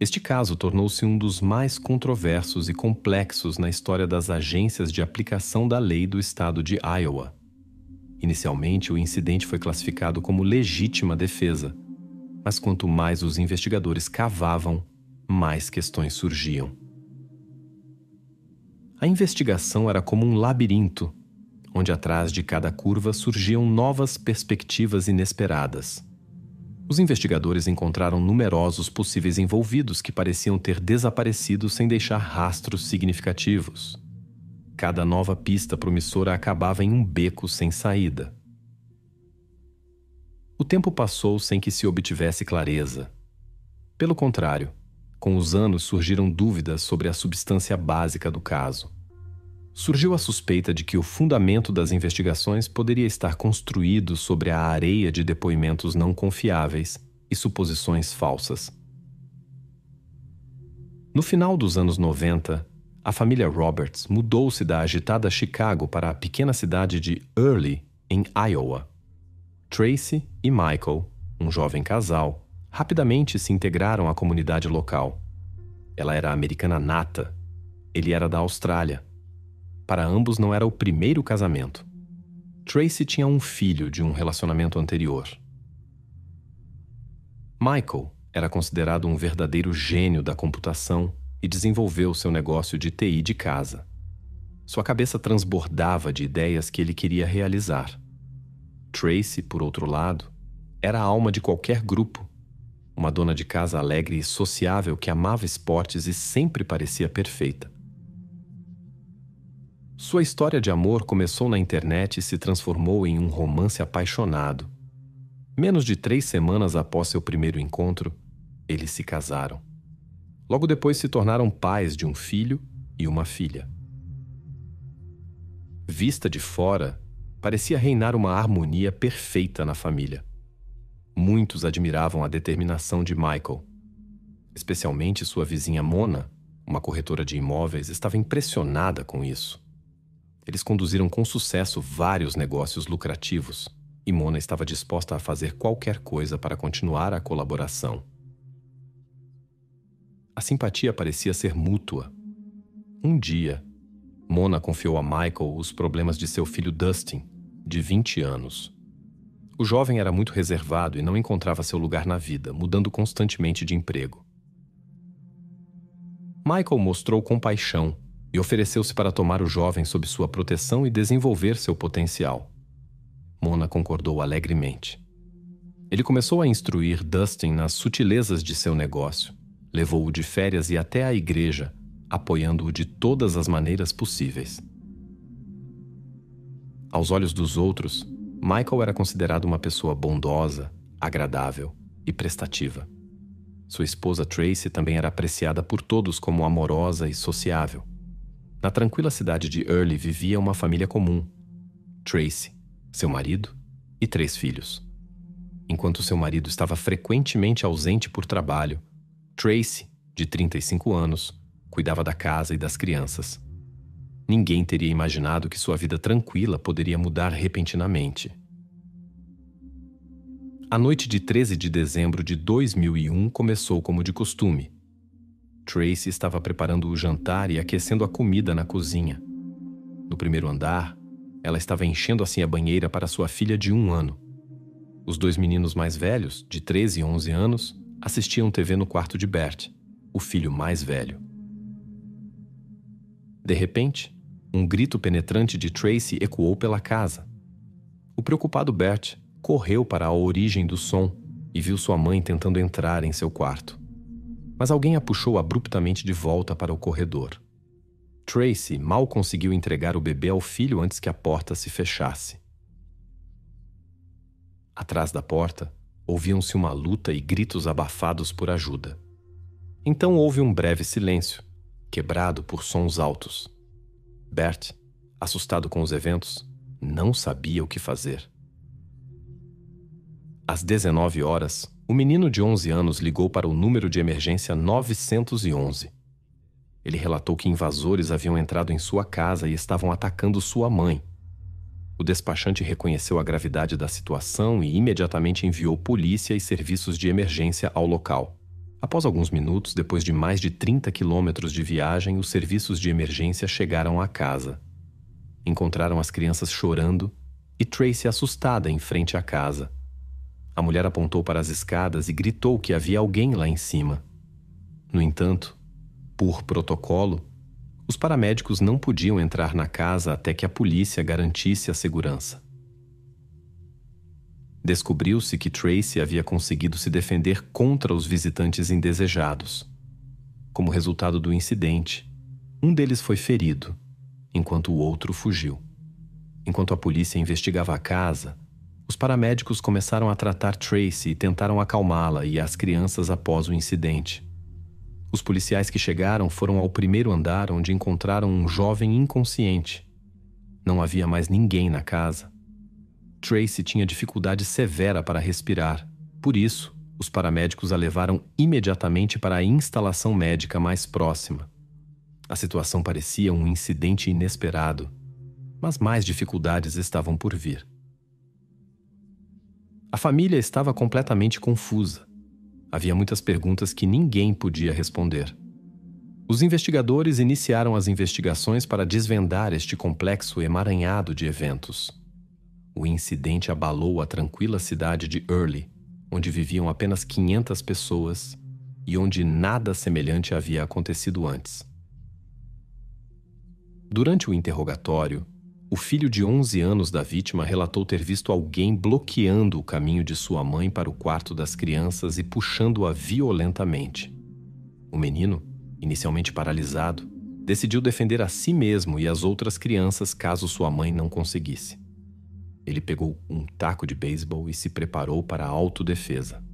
Este caso tornou-se um dos mais controversos e complexos na história das agências de aplicação da lei do estado de Iowa. Inicialmente, o incidente foi classificado como legítima defesa, mas quanto mais os investigadores cavavam, mais questões surgiam. A investigação era como um labirinto, onde atrás de cada curva surgiam novas perspectivas inesperadas. Os investigadores encontraram numerosos possíveis envolvidos que pareciam ter desaparecido sem deixar rastros significativos. Cada nova pista promissora acabava em um beco sem saída. O tempo passou sem que se obtivesse clareza. Pelo contrário, com os anos surgiram dúvidas sobre a substância básica do caso. Surgiu a suspeita de que o fundamento das investigações poderia estar construído sobre a areia de depoimentos não confiáveis e suposições falsas. No final dos anos 90, a família Roberts mudou-se da agitada Chicago para a pequena cidade de Early, em Iowa. Tracy e Michael, um jovem casal, rapidamente se integraram à comunidade local. Ela era americana nata, ele era da Austrália. Para ambos não era o primeiro casamento. Tracy tinha um filho de um relacionamento anterior. Michael era considerado um verdadeiro gênio da computação e desenvolveu seu negócio de TI de casa. Sua cabeça transbordava de ideias que ele queria realizar. Tracy, por outro lado, era a alma de qualquer grupo, uma dona de casa alegre e sociável que amava esportes e sempre parecia perfeita. Sua história de amor começou na internet e se transformou em um romance apaixonado. Menos de 3 semanas após seu primeiro encontro, eles se casaram. Logo depois se tornaram pais de um filho e uma filha. Vista de fora, parecia reinar uma harmonia perfeita na família. Muitos admiravam a determinação de Michael. Especialmente sua vizinha Mona, uma corretora de imóveis, estava impressionada com isso. Eles conduziram com sucesso vários negócios lucrativos, e Mona estava disposta a fazer qualquer coisa para continuar a colaboração. A simpatia parecia ser mútua. Um dia, Mona confiou a Michael os problemas de seu filho Dustin, de 20 anos. O jovem era muito reservado e não encontrava seu lugar na vida, mudando constantemente de emprego. Michael mostrou compaixão e ofereceu-se para tomar o jovem sob sua proteção e desenvolver seu potencial. Mona concordou alegremente. Ele começou a instruir Dustin nas sutilezas de seu negócio, levou-o de férias e até à igreja, apoiando-o de todas as maneiras possíveis. Aos olhos dos outros, Michael era considerado uma pessoa bondosa, agradável e prestativa. Sua esposa Tracy também era apreciada por todos como amorosa e sociável. Na tranquila cidade de Early vivia uma família comum: Tracy, seu marido e 3 filhos. Enquanto seu marido estava frequentemente ausente por trabalho, Tracy, de 35 anos, cuidava da casa e das crianças. Ninguém teria imaginado que sua vida tranquila poderia mudar repentinamente. A noite de 13 de dezembro de 2001 começou como de costume. Tracy estava preparando o jantar e aquecendo a comida na cozinha. No primeiro andar, ela estava enchendo assim a banheira para sua filha de 1 ano. Os 2 meninos mais velhos, de 13 e 11 anos, assistiam TV no quarto de Bert, o filho mais velho. De repente, um grito penetrante de Tracy ecoou pela casa. O preocupado Bert correu para a origem do som e viu sua mãe tentando entrar em seu quarto. Mas alguém a puxou abruptamente de volta para o corredor. Tracy mal conseguiu entregar o bebê ao filho antes que a porta se fechasse. Atrás da porta, ouviam-se uma luta e gritos abafados por ajuda. Então houve um breve silêncio, quebrado por sons altos. Bert, assustado com os eventos, não sabia o que fazer. Às 19 horas, o menino de 11 anos ligou para o número de emergência 911. Ele relatou que invasores haviam entrado em sua casa e estavam atacando sua mãe. O despachante reconheceu a gravidade da situação e imediatamente enviou polícia e serviços de emergência ao local. Após alguns minutos, depois de mais de 30 quilômetros de viagem, os serviços de emergência chegaram à casa. Encontraram as crianças chorando e Tracy assustada em frente à casa. A mulher apontou para as escadas e gritou que havia alguém lá em cima. No entanto, por protocolo, os paramédicos não podiam entrar na casa até que a polícia garantisse a segurança. Descobriu-se que Tracy havia conseguido se defender contra os visitantes indesejados. Como resultado do incidente, um deles foi ferido, enquanto o outro fugiu. Enquanto a polícia investigava a casa, os paramédicos começaram a tratar Tracy e tentaram acalmá-la e as crianças após o incidente. Os policiais que chegaram foram ao primeiro andar, onde encontraram um jovem inconsciente. Não havia mais ninguém na casa. Tracy tinha dificuldade severa para respirar. Por isso, os paramédicos a levaram imediatamente para a instalação médica mais próxima. A situação parecia um incidente inesperado, mas mais dificuldades estavam por vir. A família estava completamente confusa. Havia muitas perguntas que ninguém podia responder. Os investigadores iniciaram as investigações para desvendar este complexo emaranhado de eventos. O incidente abalou a tranquila cidade de Early, onde viviam apenas 500 pessoas e onde nada semelhante havia acontecido antes. Durante o interrogatório, o filho de 11 anos da vítima relatou ter visto alguém bloqueando o caminho de sua mãe para o quarto das crianças e puxando-a violentamente. O menino, inicialmente paralisado, decidiu defender a si mesmo e as outras crianças caso sua mãe não conseguisse. Ele pegou um taco de beisebol e se preparou para a autodefesa.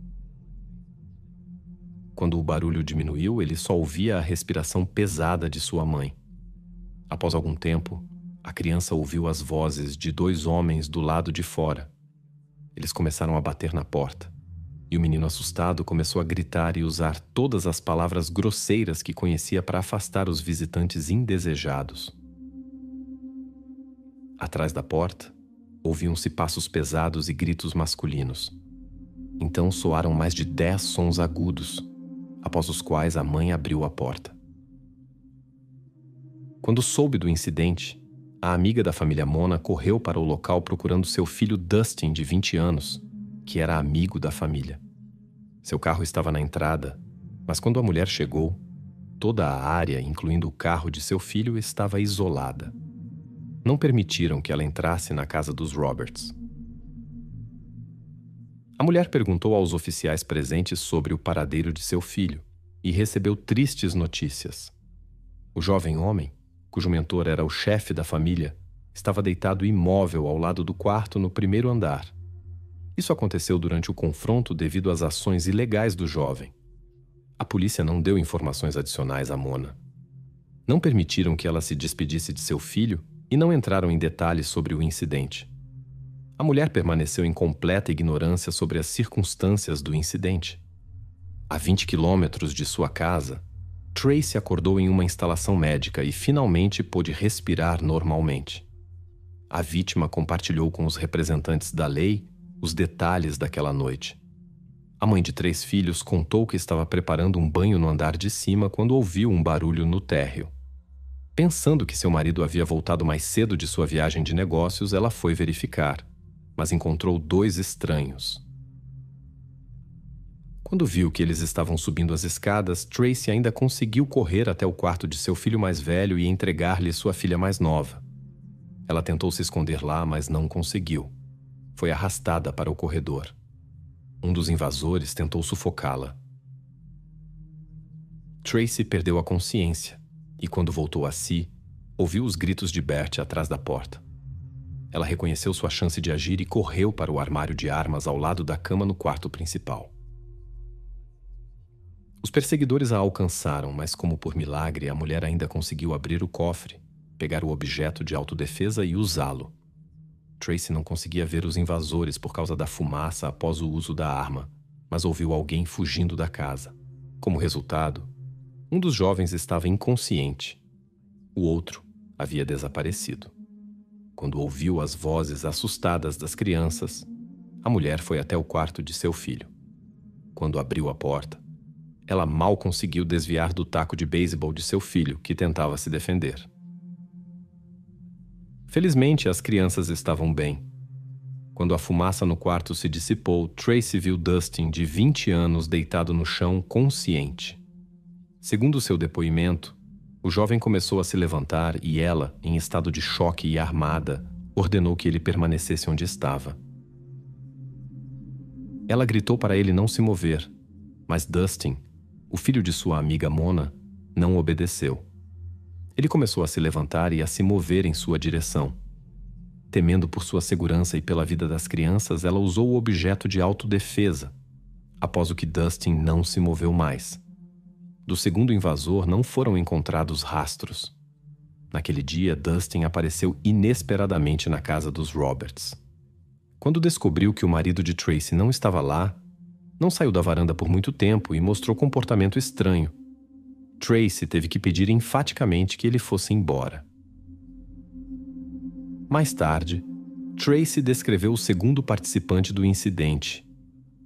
Quando o barulho diminuiu, ele só ouvia a respiração pesada de sua mãe. Após algum tempo, a criança ouviu as vozes de 2 homens do lado de fora. Eles começaram a bater na porta, e o menino assustado começou a gritar e usar todas as palavras grosseiras que conhecia para afastar os visitantes indesejados. Atrás da porta, ouviam-se passos pesados e gritos masculinos. Então soaram mais de 10 sons agudos, após os quais a mãe abriu a porta. Quando soube do incidente, a amiga da família Mona correu para o local procurando seu filho Dustin, de 20 anos, que era amigo da família. Seu carro estava na entrada, mas quando a mulher chegou, toda a área, incluindo o carro de seu filho, estava isolada. Não permitiram que ela entrasse na casa dos Roberts. A mulher perguntou aos oficiais presentes sobre o paradeiro de seu filho e recebeu tristes notícias. O jovem homem, cujo mentor era o chefe da família, estava deitado imóvel ao lado do quarto no primeiro andar. Isso aconteceu durante o confronto devido às ações ilegais do jovem. A polícia não deu informações adicionais a Mona. Não permitiram que ela se despedisse de seu filho e não entraram em detalhes sobre o incidente. A mulher permaneceu em completa ignorância sobre as circunstâncias do incidente. A 20 quilômetros de sua casa, Tracy acordou em uma instalação médica e finalmente pôde respirar normalmente. A vítima compartilhou com os representantes da lei os detalhes daquela noite. A mãe de 3 filhos contou que estava preparando um banho no andar de cima quando ouviu um barulho no térreo. Pensando que seu marido havia voltado mais cedo de sua viagem de negócios, ela foi verificar, mas encontrou 2 estranhos. Quando viu que eles estavam subindo as escadas, Tracy ainda conseguiu correr até o quarto de seu filho mais velho e entregar-lhe sua filha mais nova. Ela tentou se esconder lá, mas não conseguiu. Foi arrastada para o corredor. Um dos invasores tentou sufocá-la. Tracy perdeu a consciência e, quando voltou a si, ouviu os gritos de Bert atrás da porta. Ela reconheceu sua chance de agir e correu para o armário de armas ao lado da cama no quarto principal. Os perseguidores a alcançaram, mas como por milagre, a mulher ainda conseguiu abrir o cofre, pegar o objeto de autodefesa e usá-lo. Tracy não conseguia ver os invasores por causa da fumaça após o uso da arma, mas ouviu alguém fugindo da casa. Como resultado, um dos jovens estava inconsciente. O outro havia desaparecido. Quando ouviu as vozes assustadas das crianças, a mulher foi até o quarto de seu filho. Quando abriu a porta, ela mal conseguiu desviar do taco de beisebol de seu filho, que tentava se defender. Felizmente, as crianças estavam bem. Quando a fumaça no quarto se dissipou, Tracy viu Dustin, de 20 anos, deitado no chão, consciente. Segundo seu depoimento, o jovem começou a se levantar e ela, em estado de choque e armada, ordenou que ele permanecesse onde estava. Ela gritou para ele não se mover, mas Dustin, o filho de sua amiga Mona, não obedeceu. Ele começou a se levantar e a se mover em sua direção. Temendo por sua segurança e pela vida das crianças, ela usou o objeto de autodefesa, após o que Dustin não se moveu mais. Do segundo invasor não foram encontrados rastros. Naquele dia, Dustin apareceu inesperadamente na casa dos Roberts. Quando descobriu que o marido de Tracy não estava lá, não saiu da varanda por muito tempo e mostrou comportamento estranho. Tracy teve que pedir enfaticamente que ele fosse embora. Mais tarde, Tracy descreveu o segundo participante do incidente,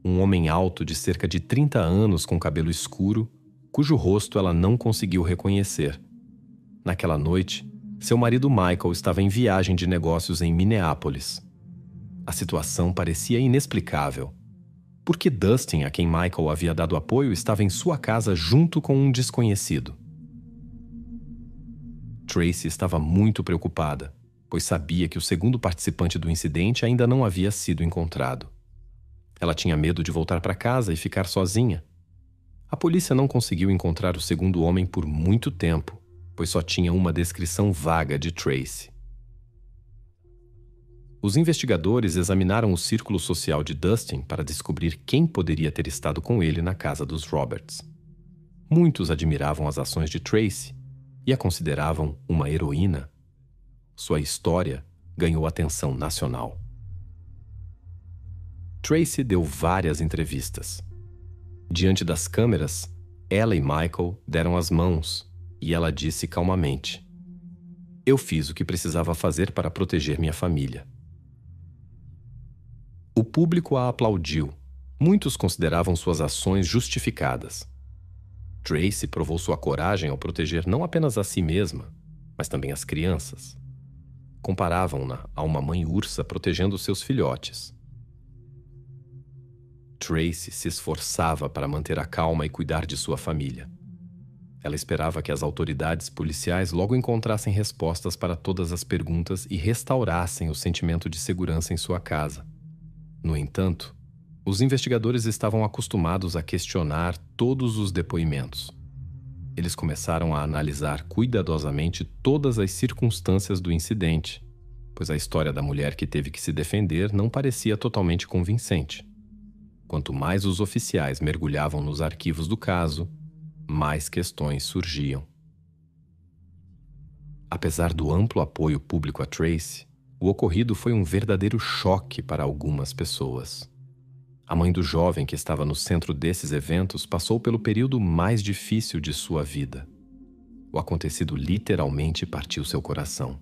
um homem alto de cerca de 30 anos com cabelo escuro, cujo rosto ela não conseguiu reconhecer. Naquela noite, seu marido Michael estava em viagem de negócios em Minneapolis. A situação parecia inexplicável. Por que Dustin, a quem Michael havia dado apoio, estava em sua casa junto com um desconhecido? Tracy estava muito preocupada, pois sabia que o segundo participante do incidente ainda não havia sido encontrado. Ela tinha medo de voltar para casa e ficar sozinha. A polícia não conseguiu encontrar o segundo homem por muito tempo, pois só tinha uma descrição vaga de Tracy. Os investigadores examinaram o círculo social de Dustin para descobrir quem poderia ter estado com ele na casa dos Roberts. Muitos admiravam as ações de Tracy e a consideravam uma heroína. Sua história ganhou atenção nacional. Tracy deu várias entrevistas. Diante das câmeras, ela e Michael deram as mãos e ela disse calmamente: "Eu fiz o que precisava fazer para proteger minha família." O público a aplaudiu. Muitos consideravam suas ações justificadas. Tracy provou sua coragem ao proteger não apenas a si mesma, mas também as crianças. Comparavam-na a uma mãe ursa protegendo seus filhotes. Tracy se esforçava para manter a calma e cuidar de sua família. Ela esperava que as autoridades policiais logo encontrassem respostas para todas as perguntas e restaurassem o sentimento de segurança em sua casa. No entanto, os investigadores estavam acostumados a questionar todos os depoimentos. Eles começaram a analisar cuidadosamente todas as circunstâncias do incidente, pois a história da mulher que teve que se defender não parecia totalmente convincente. Quanto mais os oficiais mergulhavam nos arquivos do caso, mais questões surgiam. Apesar do amplo apoio público a Tracy, o ocorrido foi um verdadeiro choque para algumas pessoas. A mãe do jovem que estava no centro desses eventos passou pelo período mais difícil de sua vida. O acontecido literalmente partiu seu coração.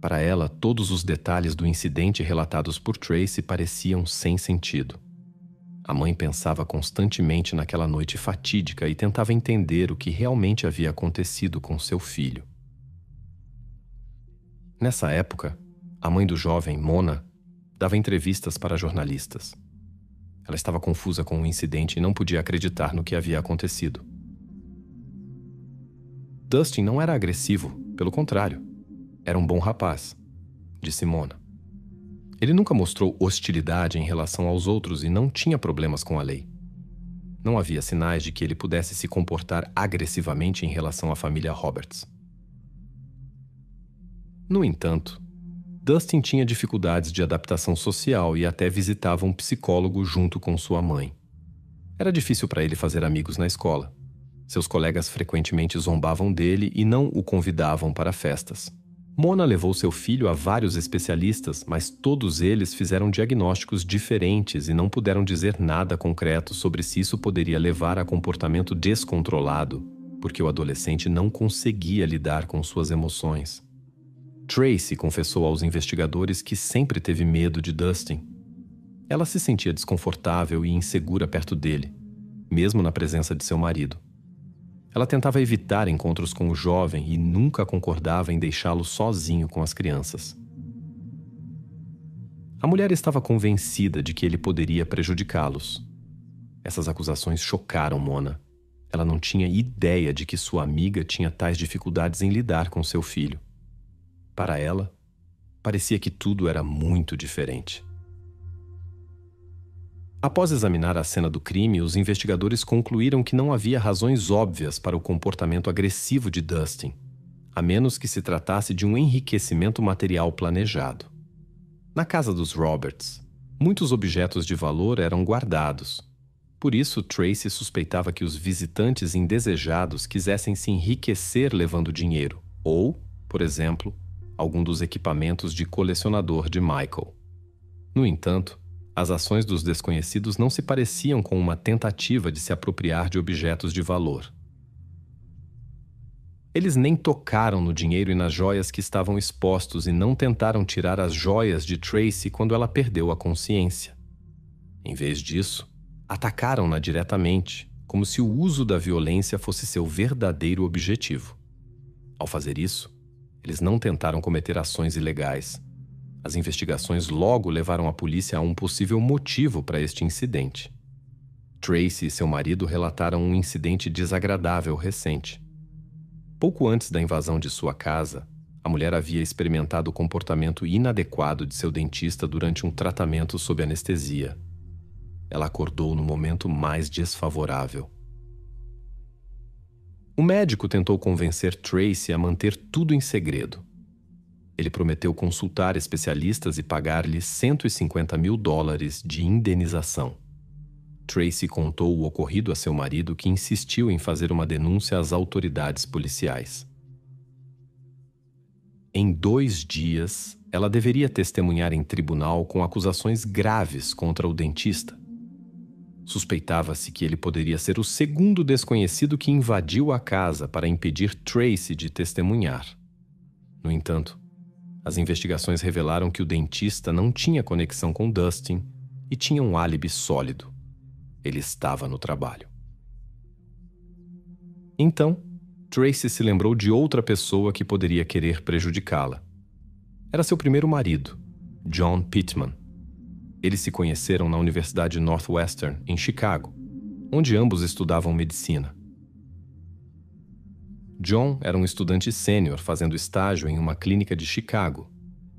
Para ela, todos os detalhes do incidente relatados por Tracy pareciam sem sentido. A mãe pensava constantemente naquela noite fatídica e tentava entender o que realmente havia acontecido com seu filho. Nessa época, a mãe do jovem, Mona, dava entrevistas para jornalistas. Ela estava confusa com o incidente e não podia acreditar no que havia acontecido. Dustin não era agressivo, pelo contrário. Era um bom rapaz, disse Mona. Ele nunca mostrou hostilidade em relação aos outros e não tinha problemas com a lei. Não havia sinais de que ele pudesse se comportar agressivamente em relação à família Roberts. No entanto, Dustin tinha dificuldades de adaptação social e até visitava um psicólogo junto com sua mãe. Era difícil para ele fazer amigos na escola. Seus colegas frequentemente zombavam dele e não o convidavam para festas. Mona levou seu filho a vários especialistas, mas todos eles fizeram diagnósticos diferentes e não puderam dizer nada concreto sobre se isso poderia levar a comportamento descontrolado, porque o adolescente não conseguia lidar com suas emoções. Tracy confessou aos investigadores que sempre teve medo de Dustin. Ela se sentia desconfortável e insegura perto dele. mesmo na presença de seu marido. Ela tentava evitar encontros com o jovem e nunca concordava em deixá-lo sozinho com as crianças. A mulher estava convencida de que ele poderia prejudicá-los. Essas acusações chocaram Mona. Ela não tinha ideia de que sua amiga tinha tais dificuldades em lidar com seu filho. Para ela, parecia que tudo era muito diferente. Após examinar a cena do crime, os investigadores concluíram que não havia razões óbvias para o comportamento agressivo de Dustin, a menos que se tratasse de um enriquecimento material planejado. Na casa dos Roberts, muitos objetos de valor eram guardados. Por isso, Tracy suspeitava que os visitantes indesejados quisessem se enriquecer levando dinheiro, ou, por exemplo, algum dos equipamentos de colecionador de Michael. No entanto, as ações dos desconhecidos não se pareciam com uma tentativa de se apropriar de objetos de valor. Eles nem tocaram no dinheiro e nas joias que estavam expostos e não tentaram tirar as joias de Tracy quando ela perdeu a consciência. Em vez disso, atacaram-na diretamente, como se o uso da violência fosse seu verdadeiro objetivo. Ao fazer isso, eles não tentaram cometer ações ilegais. As investigações logo levaram a polícia a um possível motivo para este incidente. Tracy e seu marido relataram um incidente desagradável recente. Pouco antes da invasão de sua casa, a mulher havia experimentado o comportamento inadequado de seu dentista durante um tratamento sob anestesia. Ela acordou no momento mais desfavorável. O médico tentou convencer Tracy a manter tudo em segredo. Ele prometeu consultar especialistas e pagar-lhe $150.000 de indenização. Tracy contou o ocorrido a seu marido, que insistiu em fazer uma denúncia às autoridades policiais. Em 2 dias, ela deveria testemunhar em tribunal com acusações graves contra o dentista. Suspeitava-se que ele poderia ser o segundo desconhecido que invadiu a casa para impedir Tracy de testemunhar. No entanto, as investigações revelaram que o dentista não tinha conexão com Dustin e tinha um álibi sólido. Ele estava no trabalho. Então, Tracy se lembrou de outra pessoa que poderia querer prejudicá-la. Era seu primeiro marido, John Pittman. Eles se conheceram na Universidade Northwestern, em Chicago, onde ambos estudavam medicina. John era um estudante sênior fazendo estágio em uma clínica de Chicago,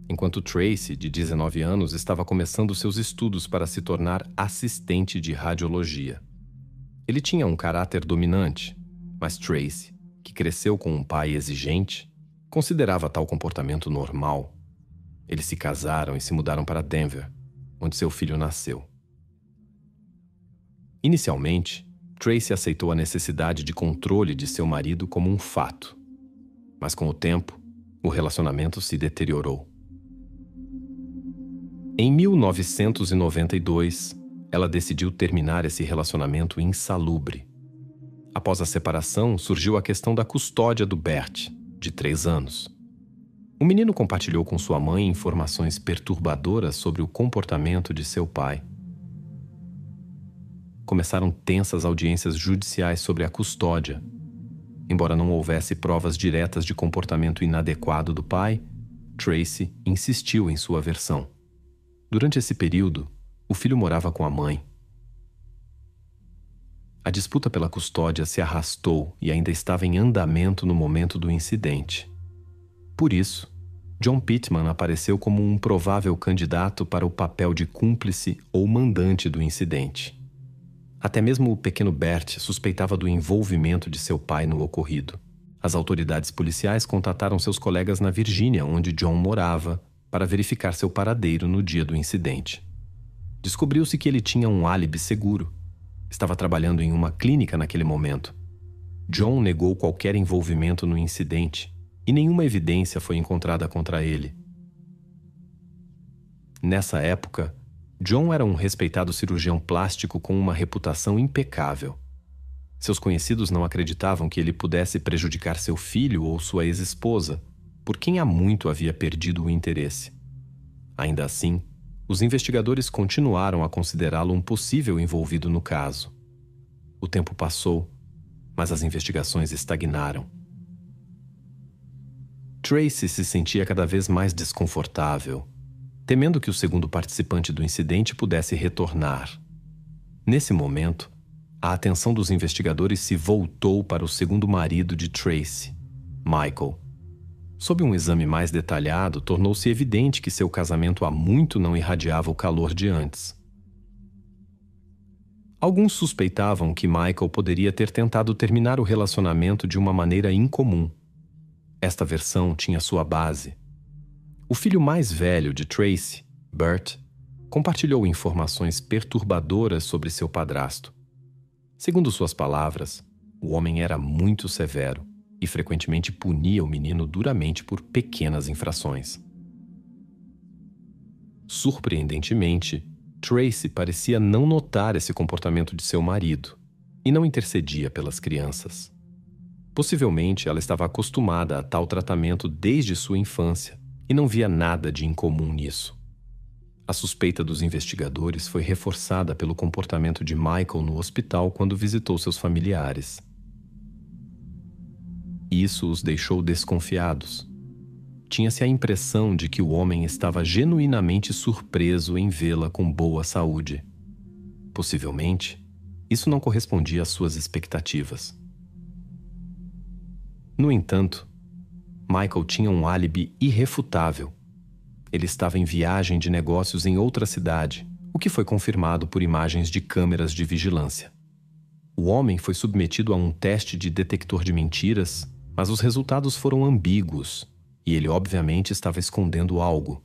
enquanto Tracy, de 19 anos, estava começando seus estudos para se tornar assistente de radiologia. Ele tinha um caráter dominante, mas Tracy, que cresceu com um pai exigente, considerava tal comportamento normal. Eles se casaram e se mudaram para Denver, onde seu filho nasceu. Inicialmente, Tracy aceitou a necessidade de controle de seu marido como um fato. Mas com o tempo, o relacionamento se deteriorou. Em 1992, ela decidiu terminar esse relacionamento insalubre. Após a separação, surgiu a questão da custódia do Bert, de 3 anos. O menino compartilhou com sua mãe informações perturbadoras sobre o comportamento de seu pai. Começaram tensas audiências judiciais sobre a custódia. Embora não houvesse provas diretas de comportamento inadequado do pai, Tracy insistiu em sua versão. Durante esse período, o filho morava com a mãe. A disputa pela custódia se arrastou e ainda estava em andamento no momento do incidente. Por isso, John Pittman apareceu como um provável candidato para o papel de cúmplice ou mandante do incidente. Até mesmo o pequeno Bert suspeitava do envolvimento de seu pai no ocorrido. As autoridades policiais contataram seus colegas na Virgínia, onde John morava, para verificar seu paradeiro no dia do incidente. Descobriu-se que ele tinha um álibi seguro. Estava trabalhando em uma clínica naquele momento. John negou qualquer envolvimento no incidente e nenhuma evidência foi encontrada contra ele. Nessa época, John era um respeitado cirurgião plástico com uma reputação impecável. Seus conhecidos não acreditavam que ele pudesse prejudicar seu filho ou sua ex-esposa, por quem há muito havia perdido o interesse. Ainda assim, os investigadores continuaram a considerá-lo um possível envolvido no caso. O tempo passou, mas as investigações estagnaram. Tracy se sentia cada vez mais desconfortável, temendo que o segundo participante do incidente pudesse retornar. Nesse momento, a atenção dos investigadores se voltou para o segundo marido de Tracy, Michael. Sob um exame mais detalhado, tornou-se evidente que seu casamento há muito não irradiava o calor de antes. Alguns suspeitavam que Michael poderia ter tentado terminar o relacionamento de uma maneira incomum. Esta versão tinha sua base. O filho mais velho de Tracy, Bert, compartilhou informações perturbadoras sobre seu padrasto. Segundo suas palavras, o homem era muito severo e frequentemente punia o menino duramente por pequenas infrações. Surpreendentemente, Tracy parecia não notar esse comportamento de seu marido e não intercedia pelas crianças. Possivelmente, ela estava acostumada a tal tratamento desde sua infância e não via nada de incomum nisso. A suspeita dos investigadores foi reforçada pelo comportamento de Michael no hospital quando visitou seus familiares. Isso os deixou desconfiados. Tinha-se a impressão de que o homem estava genuinamente surpreso em vê-la com boa saúde. Possivelmente, isso não correspondia às suas expectativas. No entanto, Michael tinha um álibi irrefutável. Ele estava em viagem de negócios em outra cidade, o que foi confirmado por imagens de câmeras de vigilância. O homem foi submetido a um teste de detector de mentiras, mas os resultados foram ambíguos, e ele obviamente estava escondendo algo.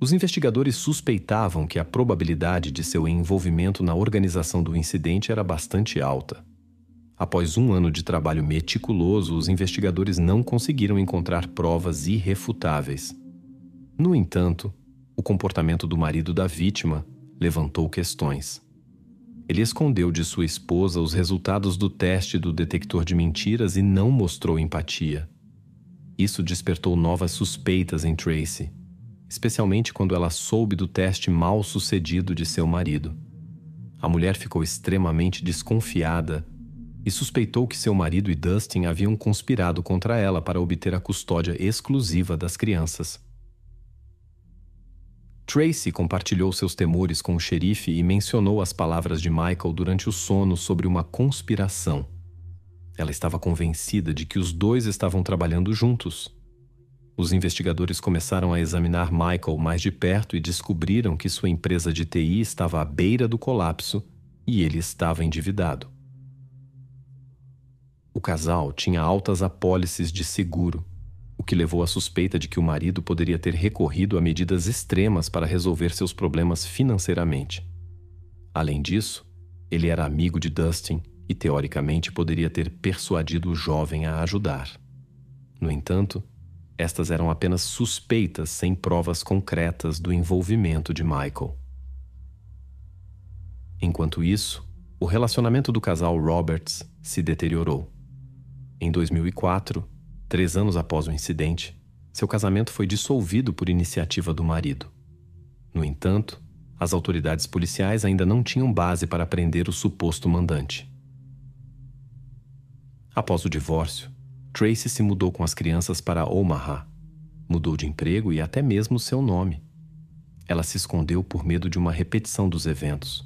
Os investigadores suspeitavam que a probabilidade de seu envolvimento na organização do incidente era bastante alta. Após um ano de trabalho meticuloso, os investigadores não conseguiram encontrar provas irrefutáveis. No entanto, o comportamento do marido da vítima levantou questões. Ele escondeu de sua esposa os resultados do teste do detector de mentiras e não mostrou empatia. Isso despertou novas suspeitas em Tracy, especialmente quando ela soube do teste mal sucedido de seu marido. A mulher ficou extremamente desconfiada e suspeitou que seu marido e Dustin haviam conspirado contra ela para obter a custódia exclusiva das crianças. Tracy compartilhou seus temores com o xerife e mencionou as palavras de Michael durante o sono sobre uma conspiração. Ela estava convencida de que os dois estavam trabalhando juntos. Os investigadores começaram a examinar Michael mais de perto e descobriram que sua empresa de TI estava à beira do colapso e ele estava endividado. O casal tinha altas apólices de seguro, o que levou à suspeita de que o marido poderia ter recorrido a medidas extremas para resolver seus problemas financeiramente. Além disso, ele era amigo de Dustin e, teoricamente, poderia ter persuadido o jovem a ajudar. No entanto, estas eram apenas suspeitas sem provas concretas do envolvimento de Michael. Enquanto isso, o relacionamento do casal Roberts se deteriorou. Em 2004, 3 anos após o incidente, seu casamento foi dissolvido por iniciativa do marido. No entanto, as autoridades policiais ainda não tinham base para prender o suposto mandante. Após o divórcio, Tracy se mudou com as crianças para Omaha. Mudou de emprego e até mesmo seu nome. Ela se escondeu por medo de uma repetição dos eventos.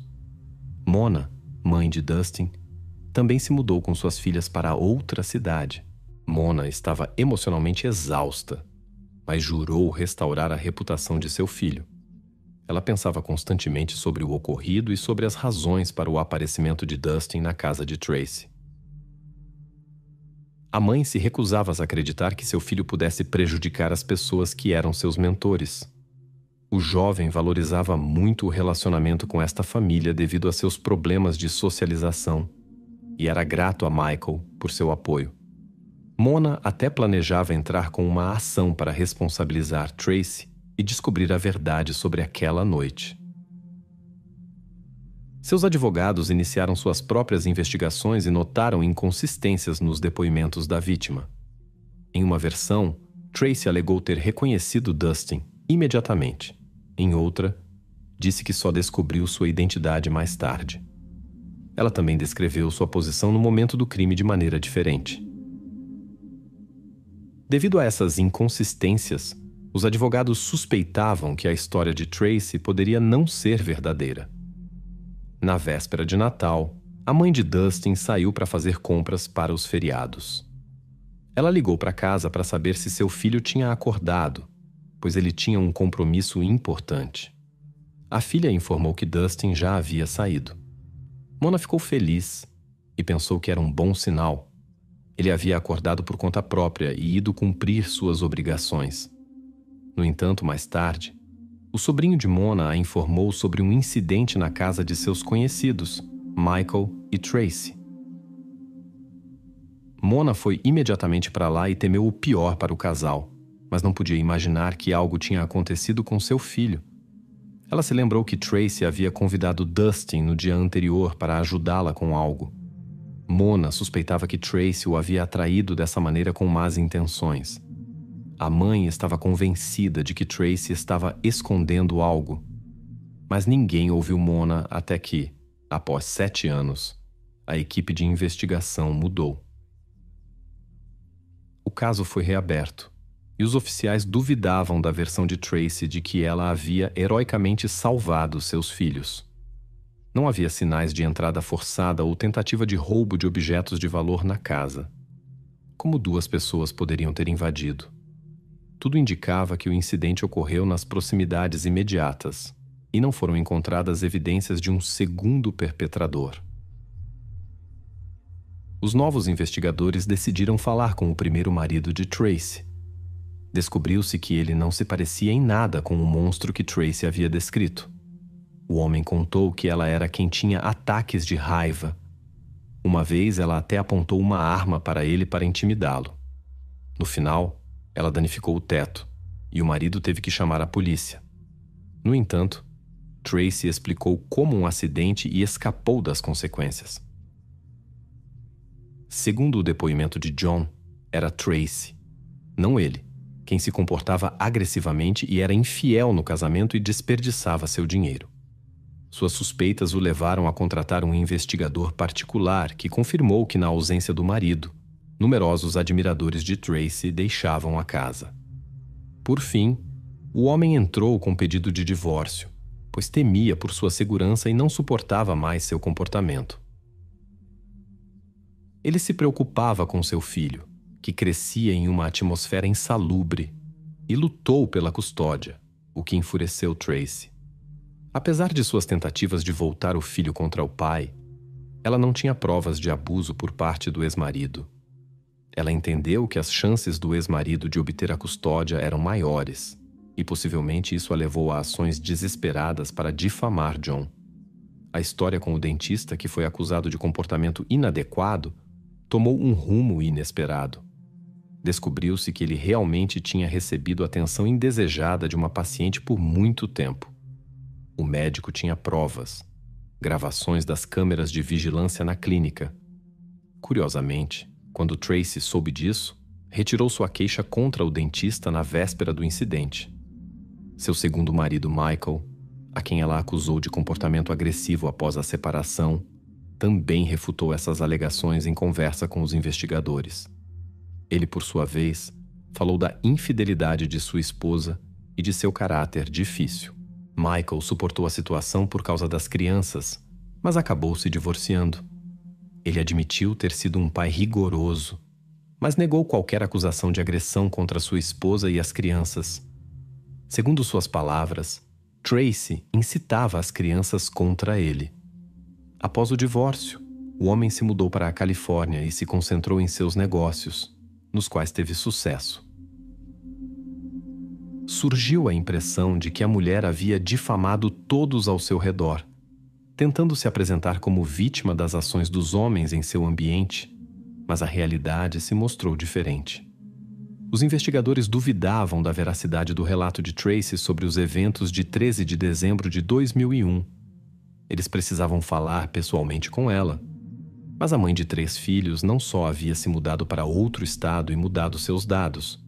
Mona, mãe de Dustin, também se mudou com suas filhas para outra cidade. Mona estava emocionalmente exausta, mas jurou restaurar a reputação de seu filho. Ela pensava constantemente sobre o ocorrido e sobre as razões para o aparecimento de Dustin na casa de Tracy. A mãe se recusava a acreditar que seu filho pudesse prejudicar as pessoas que eram seus mentores. O jovem valorizava muito o relacionamento com esta família devido a seus problemas de socialização e era grato a Michael por seu apoio. Mona até planejava entrar com uma ação para responsabilizar Tracy e descobrir a verdade sobre aquela noite. Seus advogados iniciaram suas próprias investigações e notaram inconsistências nos depoimentos da vítima. Em uma versão, Tracy alegou ter reconhecido Dustin imediatamente. Em outra, disse que só descobriu sua identidade mais tarde. Ela também descreveu sua posição no momento do crime de maneira diferente. Devido a essas inconsistências, os advogados suspeitavam que a história de Tracy poderia não ser verdadeira. Na véspera de Natal, a mãe de Dustin saiu para fazer compras para os feriados. Ela ligou para casa para saber se seu filho tinha acordado, pois ele tinha um compromisso importante. A filha informou que Dustin já havia saído. Mona ficou feliz e pensou que era um bom sinal. Ele havia acordado por conta própria e ido cumprir suas obrigações. No entanto, mais tarde, o sobrinho de Mona a informou sobre um incidente na casa de seus conhecidos, Michael e Tracy. Mona foi imediatamente para lá e temeu o pior para o casal, mas não podia imaginar que algo tinha acontecido com seu filho. Ela se lembrou que Tracy havia convidado Dustin no dia anterior para ajudá-la com algo. Mona suspeitava que Tracy o havia atraído dessa maneira com más intenções. A mãe estava convencida de que Tracy estava escondendo algo. Mas ninguém ouviu Mona até que, após 7 anos, a equipe de investigação mudou. O caso foi reaberto, e os oficiais duvidavam da versão de Tracy de que ela havia heroicamente salvado seus filhos. Não havia sinais de entrada forçada ou tentativa de roubo de objetos de valor na casa. Como 2 pessoas poderiam ter invadido? Tudo indicava que o incidente ocorreu nas proximidades imediatas, e não foram encontradas evidências de um segundo perpetrador. Os novos investigadores decidiram falar com o primeiro marido de Tracy. Descobriu-se que ele não se parecia em nada com o monstro que Tracy havia descrito. O homem contou que ela era quem tinha ataques de raiva. Uma vez ela até apontou uma arma para ele para intimidá-lo. No final, ela danificou o teto, e o marido teve que chamar a polícia. No entanto, Tracy explicou como um acidente e escapou das consequências. Segundo o depoimento de John, era Tracy, não ele, quem se comportava agressivamente e era infiel no casamento e desperdiçava seu dinheiro. Suas suspeitas o levaram a contratar um investigador particular que confirmou que, na ausência do marido, numerosos admiradores de Tracy deixavam a casa. Por fim, o homem entrou com pedido de divórcio, pois temia por sua segurança e não suportava mais seu comportamento. Ele se preocupava com seu filho, que crescia em uma atmosfera insalubre, e lutou pela custódia, o que enfureceu Tracy. Apesar de suas tentativas de voltar o filho contra o pai, ela não tinha provas de abuso por parte do ex-marido. Ela entendeu que as chances do ex-marido de obter a custódia eram maiores, e possivelmente isso a levou a ações desesperadas para difamar John. A história com o dentista, que foi acusado de comportamento inadequado, tomou um rumo inesperado. Descobriu-se que ele realmente tinha recebido atenção indesejada de uma paciente por muito tempo. O médico tinha provas, gravações das câmeras de vigilância na clínica. Curiosamente, quando Tracy soube disso, retirou sua queixa contra o dentista na véspera do incidente. Seu segundo marido, Michael, a quem ela acusou de comportamento agressivo após a separação, também refutou essas alegações em conversa com os investigadores. Ele, por sua vez, falou da infidelidade de sua esposa e de seu caráter difícil. Michael suportou a situação por causa das crianças, mas acabou se divorciando. Ele admitiu ter sido um pai rigoroso, mas negou qualquer acusação de agressão contra sua esposa e as crianças. Segundo suas palavras, Tracy incitava as crianças contra ele. Após o divórcio, o homem se mudou para a Califórnia e se concentrou em seus negócios, nos quais teve sucesso. Surgiu a impressão de que a mulher havia difamado todos ao seu redor, tentando se apresentar como vítima das ações dos homens em seu ambiente, mas a realidade se mostrou diferente. Os investigadores duvidavam da veracidade do relato de Tracy sobre os eventos de 13 de dezembro de 2001. Eles precisavam falar pessoalmente com ela. Mas a mãe de 3 filhos não só havia se mudado para outro estado e mudado seus dados.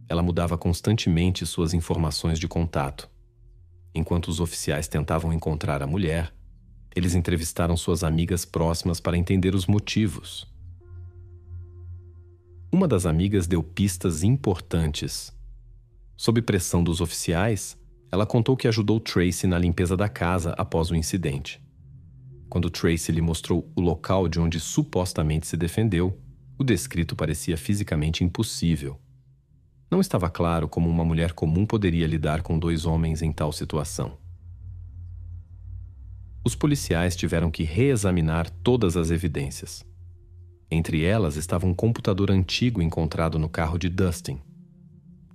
Ela mudava constantemente suas informações de contato. Enquanto os oficiais tentavam encontrar a mulher, Eles entrevistaram suas amigas próximas para entender os motivos. Uma das amigas deu pistas importantes. Sob pressão dos oficiais, ela contou que ajudou Tracy na limpeza da casa após o incidente. Quando Tracy lhe mostrou o local de onde supostamente se defendeu, o descrito parecia fisicamente impossível. Não estava claro como uma mulher comum poderia lidar com 2 homens em tal situação. Os policiais tiveram que reexaminar todas as evidências. Entre elas estava um computador antigo encontrado no carro de Dustin.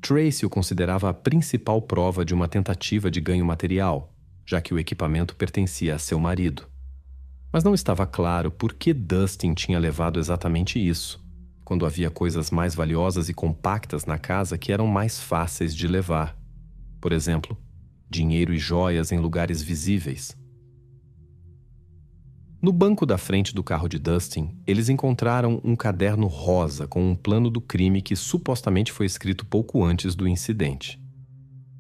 Tracy o considerava a principal prova de uma tentativa de ganho material, já que o equipamento pertencia a seu marido. Mas não estava claro por que Dustin tinha levado exatamente isso, quando havia coisas mais valiosas e compactas na casa que eram mais fáceis de levar. Por exemplo, dinheiro e joias em lugares visíveis. No banco da frente do carro de Dustin, eles encontraram um caderno rosa com um plano do crime que supostamente foi escrito pouco antes do incidente.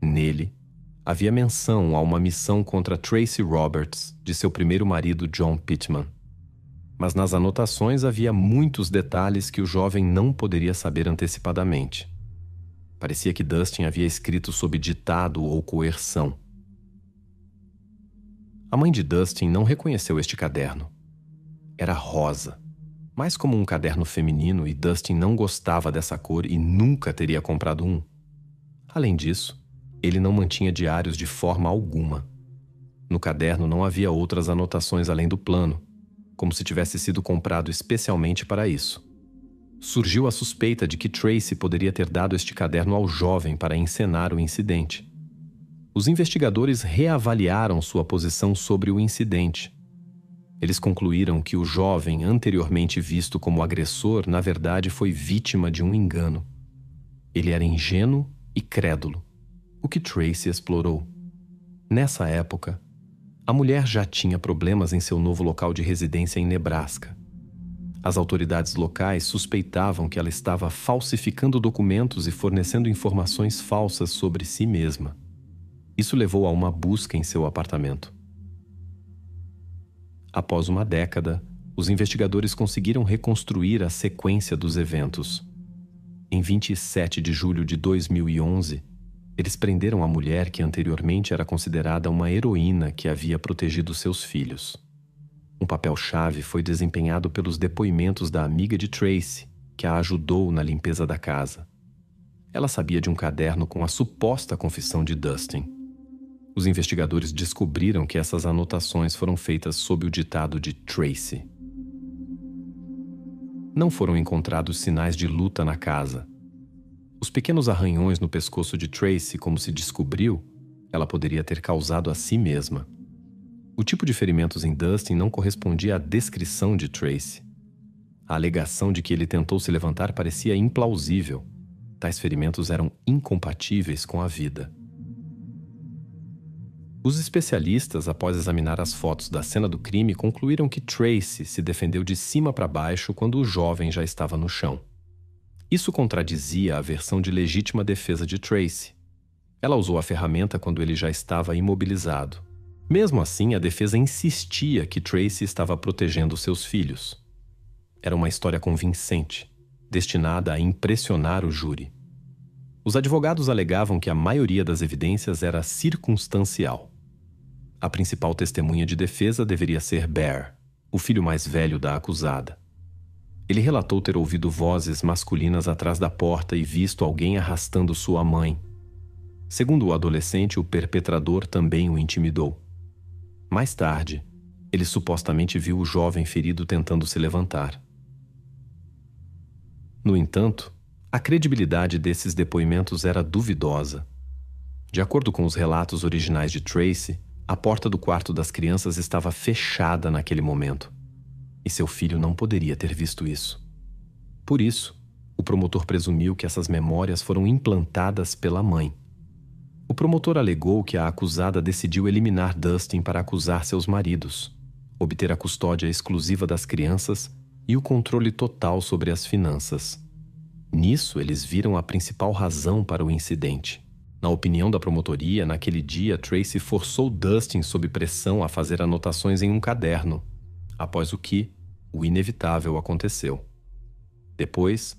Nele, havia menção a uma missão contra Tracy Roberts, de seu primeiro marido John Pittman. Mas nas anotações havia muitos detalhes que o jovem não poderia saber antecipadamente. Parecia que Dustin havia escrito sob ditado ou coerção. A mãe de Dustin não reconheceu este caderno. Era rosa, mais como um caderno feminino, e Dustin não gostava dessa cor e nunca teria comprado um. Além disso, ele não mantinha diários de forma alguma. No caderno não havia outras anotações além do plano, como se tivesse sido comprado especialmente para isso. Surgiu a suspeita de que Tracy poderia ter dado este caderno ao jovem para encenar o incidente. Os investigadores reavaliaram sua posição sobre o incidente. Eles concluíram que o jovem, anteriormente visto como agressor, na verdade foi vítima de um engano. Ele era ingênuo e crédulo, o que Tracy explorou. Nessa época, a mulher já tinha problemas em seu novo local de residência em Nebraska. As autoridades locais suspeitavam que ela estava falsificando documentos e fornecendo informações falsas sobre si mesma. Isso levou a uma busca em seu apartamento. Após uma década, os investigadores conseguiram reconstruir a sequência dos eventos. Em 27 de julho de 2011, eles prenderam a mulher que anteriormente era considerada uma heroína que havia protegido seus filhos. Um papel-chave foi desempenhado pelos depoimentos da amiga de Tracy, que a ajudou na limpeza da casa. Ela sabia de um caderno com a suposta confissão de Dustin. Os investigadores descobriram que essas anotações foram feitas sob o ditado de Tracy. Não foram encontrados sinais de luta na casa. Os pequenos arranhões no pescoço de Tracy, como se descobriu, ela poderia ter causado a si mesma. O tipo de ferimentos em Dustin não correspondia à descrição de Tracy. A alegação de que ele tentou se levantar parecia implausível. Tais ferimentos eram incompatíveis com a vida. Os especialistas, após examinar as fotos da cena do crime, concluíram que Tracy se defendeu de cima para baixo quando o jovem já estava no chão. Isso contradizia a versão de legítima defesa de Tracy. Ela usou a ferramenta quando ele já estava imobilizado. Mesmo assim, a defesa insistia que Tracy estava protegendo seus filhos. Era uma história convincente, destinada a impressionar o júri. Os advogados alegavam que a maioria das evidências era circunstancial. A principal testemunha de defesa deveria ser Bear, o filho mais velho da acusada. Ele relatou ter ouvido vozes masculinas atrás da porta e visto alguém arrastando sua mãe. Segundo o adolescente, o perpetrador também o intimidou. Mais tarde, ele supostamente viu o jovem ferido tentando se levantar. No entanto, a credibilidade desses depoimentos era duvidosa. De acordo com os relatos originais de Tracy, a porta do quarto das crianças estava fechada naquele momento, e seu filho não poderia ter visto isso. Por isso, o promotor presumiu que essas memórias foram implantadas pela mãe. O promotor alegou que a acusada decidiu eliminar Dustin para acusar seus maridos, obter a custódia exclusiva das crianças e o controle total sobre as finanças. Nisso, eles viram a principal razão para o incidente. Na opinião da promotoria, naquele dia, Tracy forçou Dustin sob pressão a fazer anotações em um caderno, após o que o inevitável aconteceu. Depois,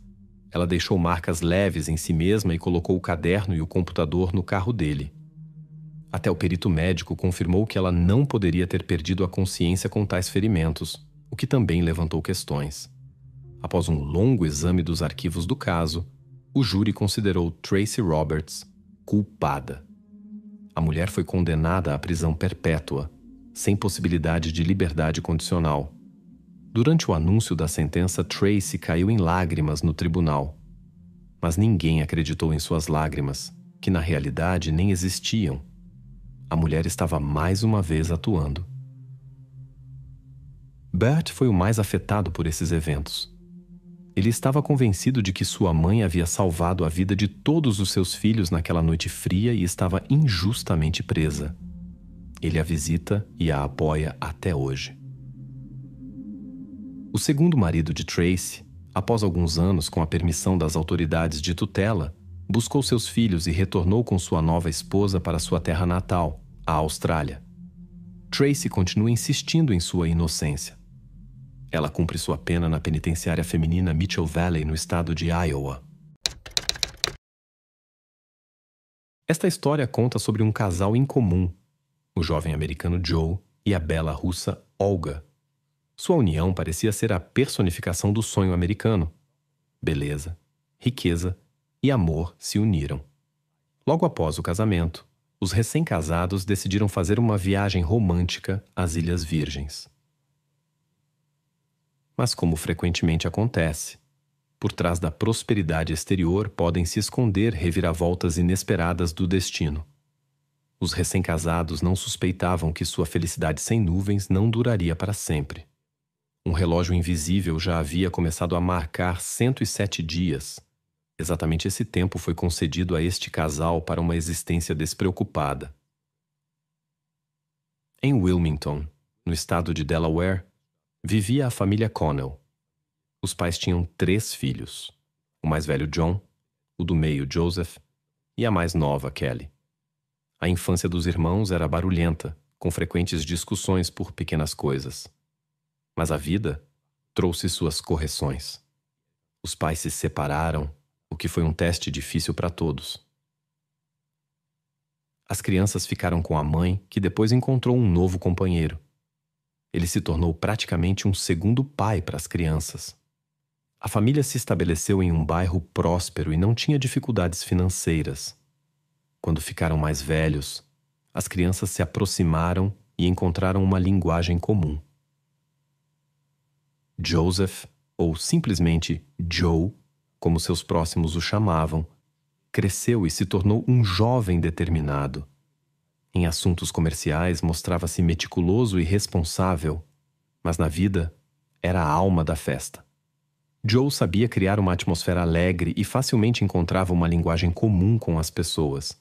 ela deixou marcas leves em si mesma e colocou o caderno e o computador no carro dele. Até o perito médico confirmou que ela não poderia ter perdido a consciência com tais ferimentos, o que também levantou questões. Após um longo exame dos arquivos do caso, o júri considerou Tracy Roberts culpada. A mulher foi condenada à prisão perpétua, sem possibilidade de liberdade condicional. Durante o anúncio da sentença, Tracy caiu em lágrimas no tribunal. Mas ninguém acreditou em suas lágrimas, que na realidade nem existiam. A mulher estava mais uma vez atuando. Bert foi o mais afetado por esses eventos. Ele estava convencido de que sua mãe havia salvado a vida de todos os seus filhos naquela noite fria e estava injustamente presa. Ele a visita e a apoia até hoje. O segundo marido de Tracy, após alguns anos com a permissão das autoridades de tutela, buscou seus filhos e retornou com sua nova esposa para sua terra natal, a Austrália. Tracy continua insistindo em sua inocência. Ela cumpre sua pena na penitenciária feminina Mitchell Valley, no estado de Iowa. Esta história conta sobre um casal incomum, o jovem americano Joe e a bela russa Olga. Sua união parecia ser a personificação do sonho americano. Beleza, riqueza e amor se uniram. Logo após o casamento, os recém-casados decidiram fazer uma viagem romântica às Ilhas Virgens. Mas, como frequentemente acontece, por trás da prosperidade exterior podem se esconder reviravoltas inesperadas do destino. Os recém-casados não suspeitavam que sua felicidade sem nuvens não duraria para sempre. Um relógio invisível já havia começado a marcar 107 dias. Exatamente esse tempo foi concedido a este casal para uma existência despreocupada. Em Wilmington, no estado de Delaware, vivia a família Connell. Os pais tinham 3 filhos. O mais velho John, o do meio Joseph e a mais nova Kelly. A infância dos irmãos era barulhenta, com frequentes discussões por pequenas coisas. Mas a vida trouxe suas correções. Os pais se separaram, o que foi um teste difícil para todos. As crianças ficaram com a mãe, que depois encontrou um novo companheiro. Ele se tornou praticamente um segundo pai para as crianças. A família se estabeleceu em um bairro próspero e não tinha dificuldades financeiras. Quando ficaram mais velhos, as crianças se aproximaram e encontraram uma linguagem comum. Joseph, ou simplesmente Joe, como seus próximos o chamavam, cresceu e se tornou um jovem determinado. Em assuntos comerciais mostrava-se meticuloso e responsável, mas na vida era a alma da festa. Joe sabia criar uma atmosfera alegre e facilmente encontrava uma linguagem comum com as pessoas.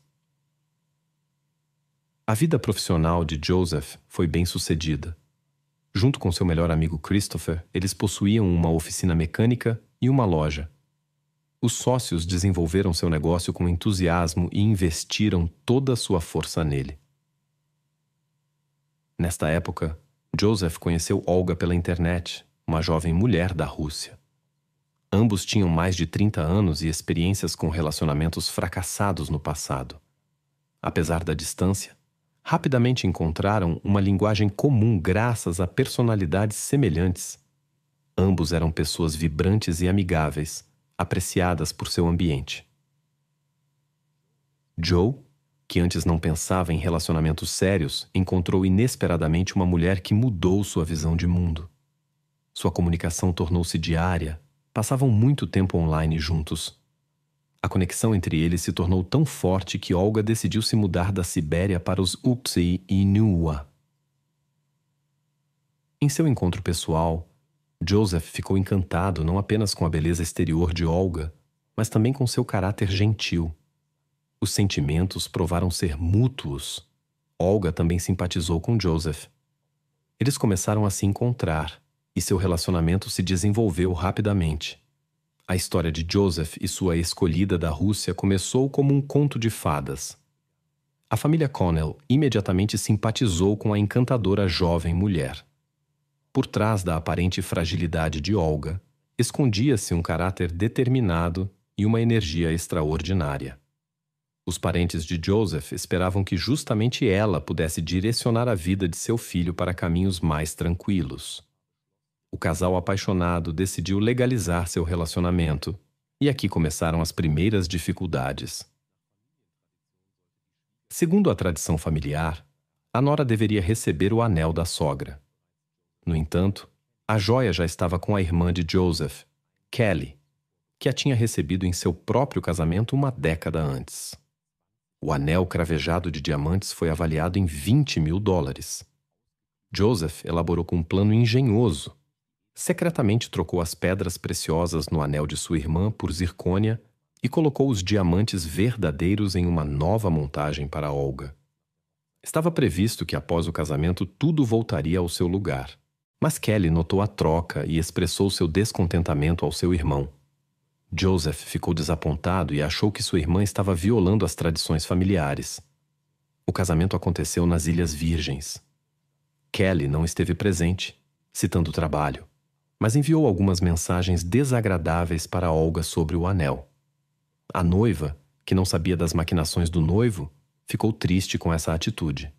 A vida profissional de Joseph foi bem-sucedida. Junto com seu melhor amigo Christopher, eles possuíam uma oficina mecânica e uma loja. Os sócios desenvolveram seu negócio com entusiasmo e investiram toda a sua força nele. Nesta época, Joseph conheceu Olga pela internet, uma jovem mulher da Rússia. Ambos tinham mais de 30 anos e experiências com relacionamentos fracassados no passado. Apesar da distância, rapidamente encontraram uma linguagem comum graças a personalidades semelhantes. Ambos eram pessoas vibrantes e amigáveis, apreciadas por seu ambiente. Joe, que antes não pensava em relacionamentos sérios, encontrou inesperadamente uma mulher que mudou sua visão de mundo. Sua comunicação tornou-se diária, passavam muito tempo online juntos. A conexão entre eles se tornou tão forte que Olga decidiu se mudar da Sibéria para os Uksy e Niua. Em seu encontro pessoal, Joseph ficou encantado não apenas com a beleza exterior de Olga, mas também com seu caráter gentil. Os sentimentos provaram ser mútuos. Olga também simpatizou com Joseph. Eles começaram a se encontrar, e seu relacionamento se desenvolveu rapidamente. A história de Joseph e sua escolhida da Rússia começou como um conto de fadas. A família Connell imediatamente simpatizou com a encantadora jovem mulher. Por trás da aparente fragilidade de Olga, escondia-se um caráter determinado e uma energia extraordinária. Os parentes de Joseph esperavam que justamente ela pudesse direcionar a vida de seu filho para caminhos mais tranquilos. O casal apaixonado decidiu legalizar seu relacionamento, e aqui começaram as primeiras dificuldades. Segundo a tradição familiar, a nora deveria receber o anel da sogra. No entanto, a joia já estava com a irmã de Joseph, Kelly, que a tinha recebido em seu próprio casamento uma década antes. O anel cravejado de diamantes foi avaliado em $20.000. Joseph elaborou com um plano engenhoso. Secretamente trocou as pedras preciosas no anel de sua irmã por zircônia e colocou os diamantes verdadeiros em uma nova montagem para Olga. Estava previsto que após o casamento tudo voltaria ao seu lugar, mas Kelly notou a troca e expressou seu descontentamento ao seu irmão. Joseph ficou desapontado e achou que sua irmã estava violando as tradições familiares. O casamento aconteceu nas Ilhas Virgens. Kelly não esteve presente, citando o trabalho, mas enviou algumas mensagens desagradáveis para Olga sobre o anel. A noiva, que não sabia das maquinações do noivo, ficou triste com essa atitude.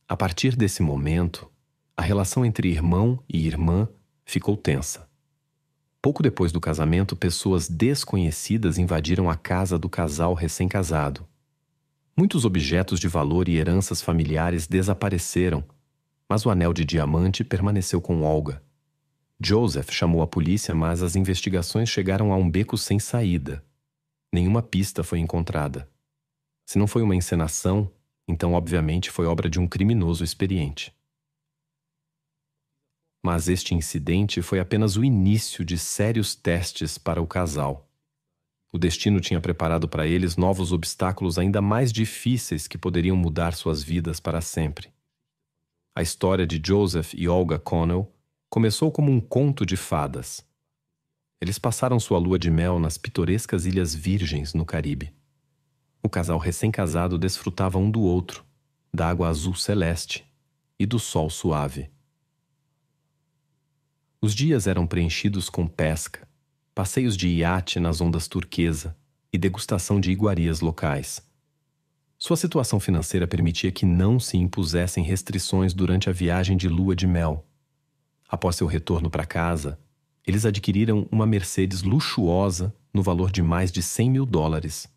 A partir desse momento, a relação entre irmão e irmã ficou tensa. Pouco depois do casamento, pessoas desconhecidas invadiram a casa do casal recém-casado. Muitos objetos de valor e heranças familiares desapareceram, mas o anel de diamante permaneceu com Olga. Joseph chamou a polícia, mas as investigações chegaram a um beco sem saída. Nenhuma pista foi encontrada. Se não foi uma encenação, então obviamente foi obra de um criminoso experiente. Mas este incidente foi apenas o início de sérios testes para o casal. O destino tinha preparado para eles novos obstáculos ainda mais difíceis que poderiam mudar suas vidas para sempre. A história de Joseph e Olga Connell começou como um conto de fadas. Eles passaram sua lua de mel nas pitorescas Ilhas Virgens, no Caribe. O casal recém-casado desfrutava um do outro, da água azul celeste e do sol suave. Os dias eram preenchidos com pesca, passeios de iate nas ondas turquesa e degustação de iguarias locais. Sua situação financeira permitia que não se impusessem restrições durante a viagem de lua de mel. Após seu retorno para casa, eles adquiriram uma Mercedes luxuosa no valor de mais de $100.000.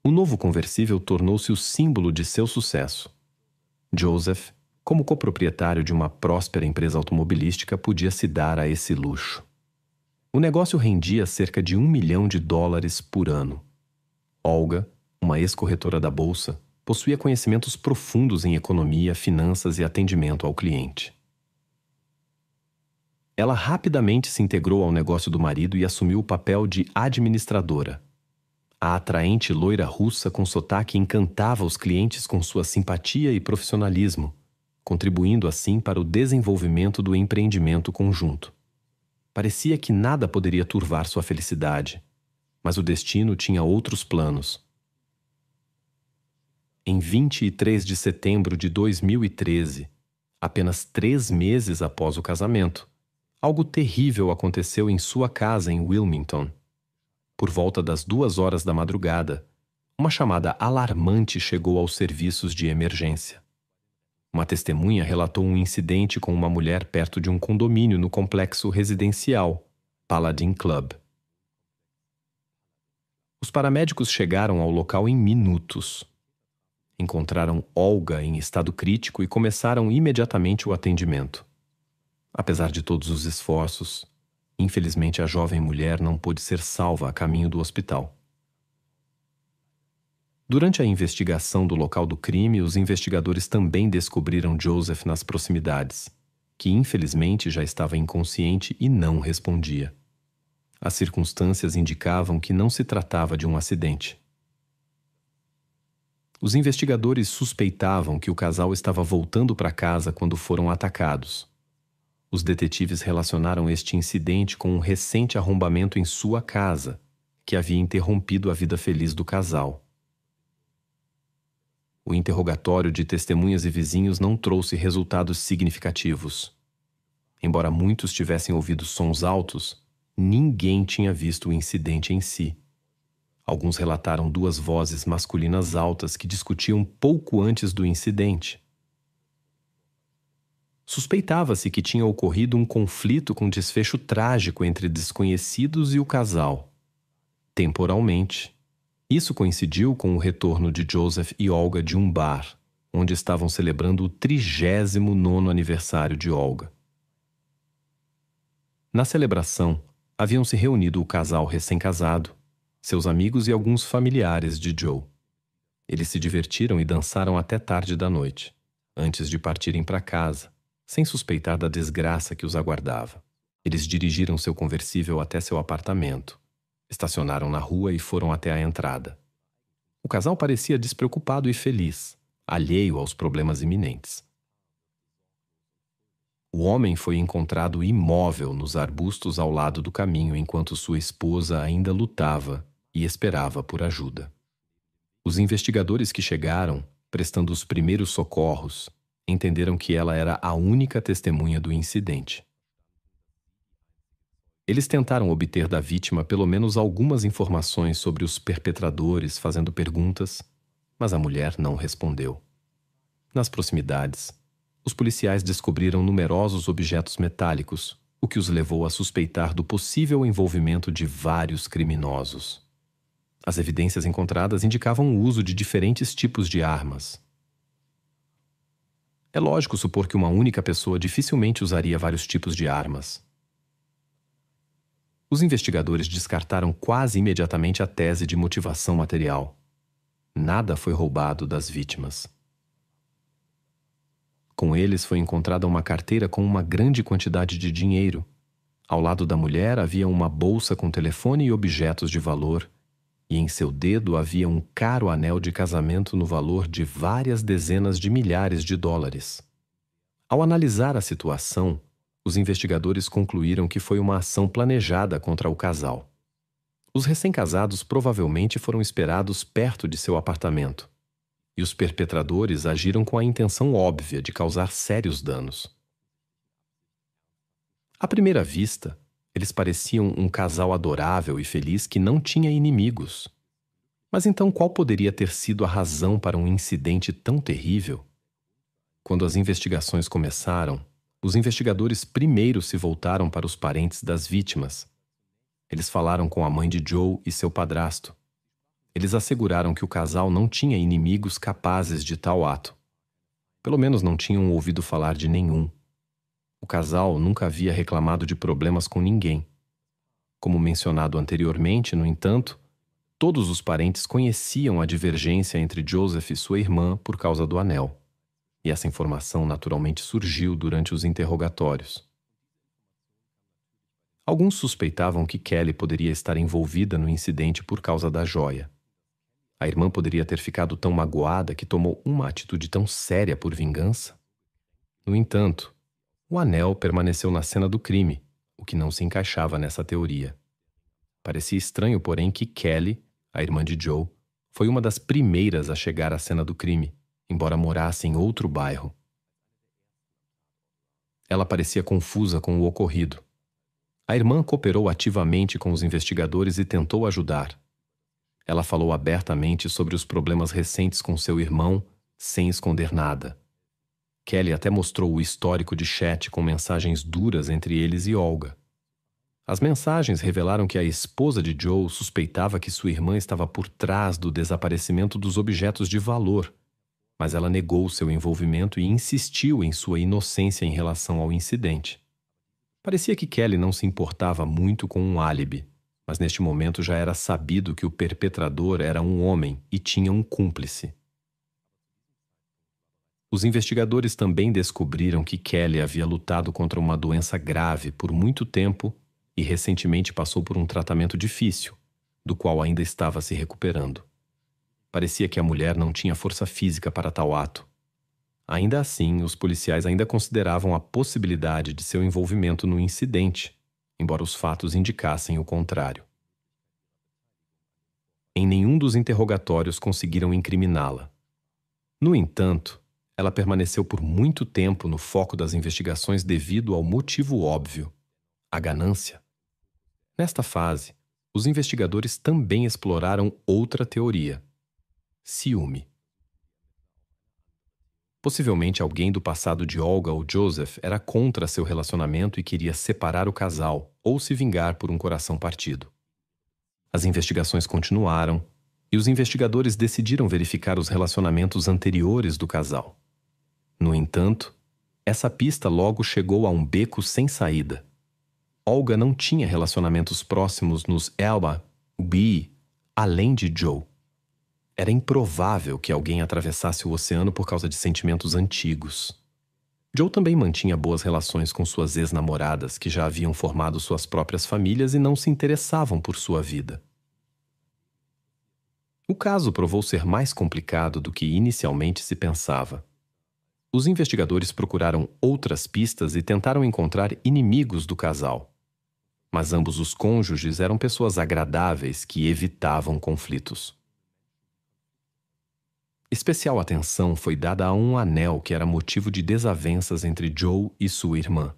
O novo conversível tornou-se o símbolo de seu sucesso. Joseph, como coproprietário de uma próspera empresa automobilística, podia se dar a esse luxo. O negócio rendia cerca de $1 milhão por ano. Olga, uma ex-corretora da bolsa, possuía conhecimentos profundos em economia, finanças e atendimento ao cliente. Ela rapidamente se integrou ao negócio do marido e assumiu o papel de administradora. A atraente loira russa com sotaque encantava os clientes com sua simpatia e profissionalismo, contribuindo assim para o desenvolvimento do empreendimento conjunto. Parecia que nada poderia turvar sua felicidade, mas o destino tinha outros planos. Em 23 de setembro de 2013, apenas 3 meses após o casamento, algo terrível aconteceu em sua casa em Wilmington. Por volta das 2 horas da madrugada, uma chamada alarmante chegou aos serviços de emergência. Uma testemunha relatou um incidente com uma mulher perto de um condomínio no complexo residencial Paladin Club. Os paramédicos chegaram ao local em minutos. Encontraram Olga em estado crítico e começaram imediatamente o atendimento. Apesar de todos os esforços, infelizmente a jovem mulher não pôde ser salva a caminho do hospital. Durante a investigação do local do crime, os investigadores também descobriram Joseph nas proximidades, que infelizmente já estava inconsciente e não respondia. As circunstâncias indicavam que não se tratava de um acidente. Os investigadores suspeitavam que o casal estava voltando para casa quando foram atacados. Os detetives relacionaram este incidente com um recente arrombamento em sua casa, que havia interrompido a vida feliz do casal. O interrogatório de testemunhas e vizinhos não trouxe resultados significativos. Embora muitos tivessem ouvido sons altos, ninguém tinha visto o incidente em si. Alguns relataram duas vozes masculinas altas que discutiam pouco antes do incidente. Suspeitava-se que tinha ocorrido um conflito com desfecho trágico entre desconhecidos e o casal. Temporalmente, isso coincidiu com o retorno de Joseph e Olga de um bar, onde estavam celebrando o 39º aniversário de Olga. Na celebração, haviam se reunido o casal recém-casado, seus amigos e alguns familiares de Joe. Eles se divertiram e dançaram até tarde da noite, antes de partirem para casa, sem suspeitar da desgraça que os aguardava. Eles dirigiram seu conversível até seu apartamento, estacionaram na rua e foram até a entrada. O casal parecia despreocupado e feliz, alheio aos problemas iminentes. O homem foi encontrado imóvel nos arbustos ao lado do caminho enquanto sua esposa ainda lutava e esperava por ajuda. Os investigadores que chegaram, prestando os primeiros socorros, entenderam que ela era a única testemunha do incidente. Eles tentaram obter da vítima pelo menos algumas informações sobre os perpetradores, fazendo perguntas, mas a mulher não respondeu. Nas proximidades, os policiais descobriram numerosos objetos metálicos, o que os levou a suspeitar do possível envolvimento de vários criminosos. As evidências encontradas indicavam o uso de diferentes tipos de armas. É lógico supor que uma única pessoa dificilmente usaria vários tipos de armas. Os investigadores descartaram quase imediatamente a tese de motivação material. Nada foi roubado das vítimas. Com eles foi encontrada uma carteira com uma grande quantidade de dinheiro. Ao lado da mulher havia uma bolsa com telefone e objetos de valor, e em seu dedo havia um caro anel de casamento no valor de várias dezenas de milhares de dólares. Ao analisar a situação, os investigadores concluíram que foi uma ação planejada contra o casal. Os recém-casados provavelmente foram esperados perto de seu apartamento, e os perpetradores agiram com a intenção óbvia de causar sérios danos. À primeira vista, eles pareciam um casal adorável e feliz que não tinha inimigos. Mas então qual poderia ter sido a razão para um incidente tão terrível? Quando as investigações começaram, os investigadores primeiro se voltaram para os parentes das vítimas. Eles falaram com a mãe de Joe e seu padrasto. Eles asseguraram que o casal não tinha inimigos capazes de tal ato. Pelo menos não tinham ouvido falar de nenhum. O casal nunca havia reclamado de problemas com ninguém. Como mencionado anteriormente, no entanto, todos os parentes conheciam a divergência entre Joseph e sua irmã por causa do anel. E essa informação naturalmente surgiu durante os interrogatórios. Alguns suspeitavam que Kelly poderia estar envolvida no incidente por causa da joia. A irmã poderia ter ficado tão magoada que tomou uma atitude tão séria por vingança. No entanto, o anel permaneceu na cena do crime, o que não se encaixava nessa teoria. Parecia estranho, porém, que Kelly, a irmã de Joe, foi uma das primeiras a chegar à cena do crime, embora morasse em outro bairro. Ela parecia confusa com o ocorrido. A irmã cooperou ativamente com os investigadores e tentou ajudar. Ela falou abertamente sobre os problemas recentes com seu irmão, sem esconder nada. Kelly até mostrou o histórico de chat com mensagens duras entre eles e Olga. As mensagens revelaram que a esposa de Joe suspeitava que sua irmã estava por trás do desaparecimento dos objetos de valor, mas ela negou seu envolvimento e insistiu em sua inocência em relação ao incidente. Parecia que Kelly não se importava muito com um álibi, mas neste momento já era sabido que o perpetrador era um homem e tinha um cúmplice. Os investigadores também descobriram que Kelly havia lutado contra uma doença grave por muito tempo e recentemente passou por um tratamento difícil, do qual ainda estava se recuperando. Parecia que a mulher não tinha força física para tal ato. Ainda assim, os policiais ainda consideravam a possibilidade de seu envolvimento no incidente, embora os fatos indicassem o contrário. Em nenhum dos interrogatórios conseguiram incriminá-la. No entanto, ela permaneceu por muito tempo no foco das investigações devido ao motivo óbvio: a ganância. Nesta fase, os investigadores também exploraram outra teoria: ciúme. Possivelmente alguém do passado de Olga ou Joseph era contra seu relacionamento e queria separar o casal ou se vingar por um coração partido. As investigações continuaram e os investigadores decidiram verificar os relacionamentos anteriores do casal. No entanto, essa pista logo chegou a um beco sem saída. Olga não tinha relacionamentos próximos nos Elba, B, além de Joe. Era improvável que alguém atravessasse o oceano por causa de sentimentos antigos. Joe também mantinha boas relações com suas ex-namoradas, que já haviam formado suas próprias famílias e não se interessavam por sua vida. O caso provou ser mais complicado do que inicialmente se pensava. Os investigadores procuraram outras pistas e tentaram encontrar inimigos do casal. Mas ambos os cônjuges eram pessoas agradáveis que evitavam conflitos. Especial atenção foi dada a um anel que era motivo de desavenças entre Joe e sua irmã.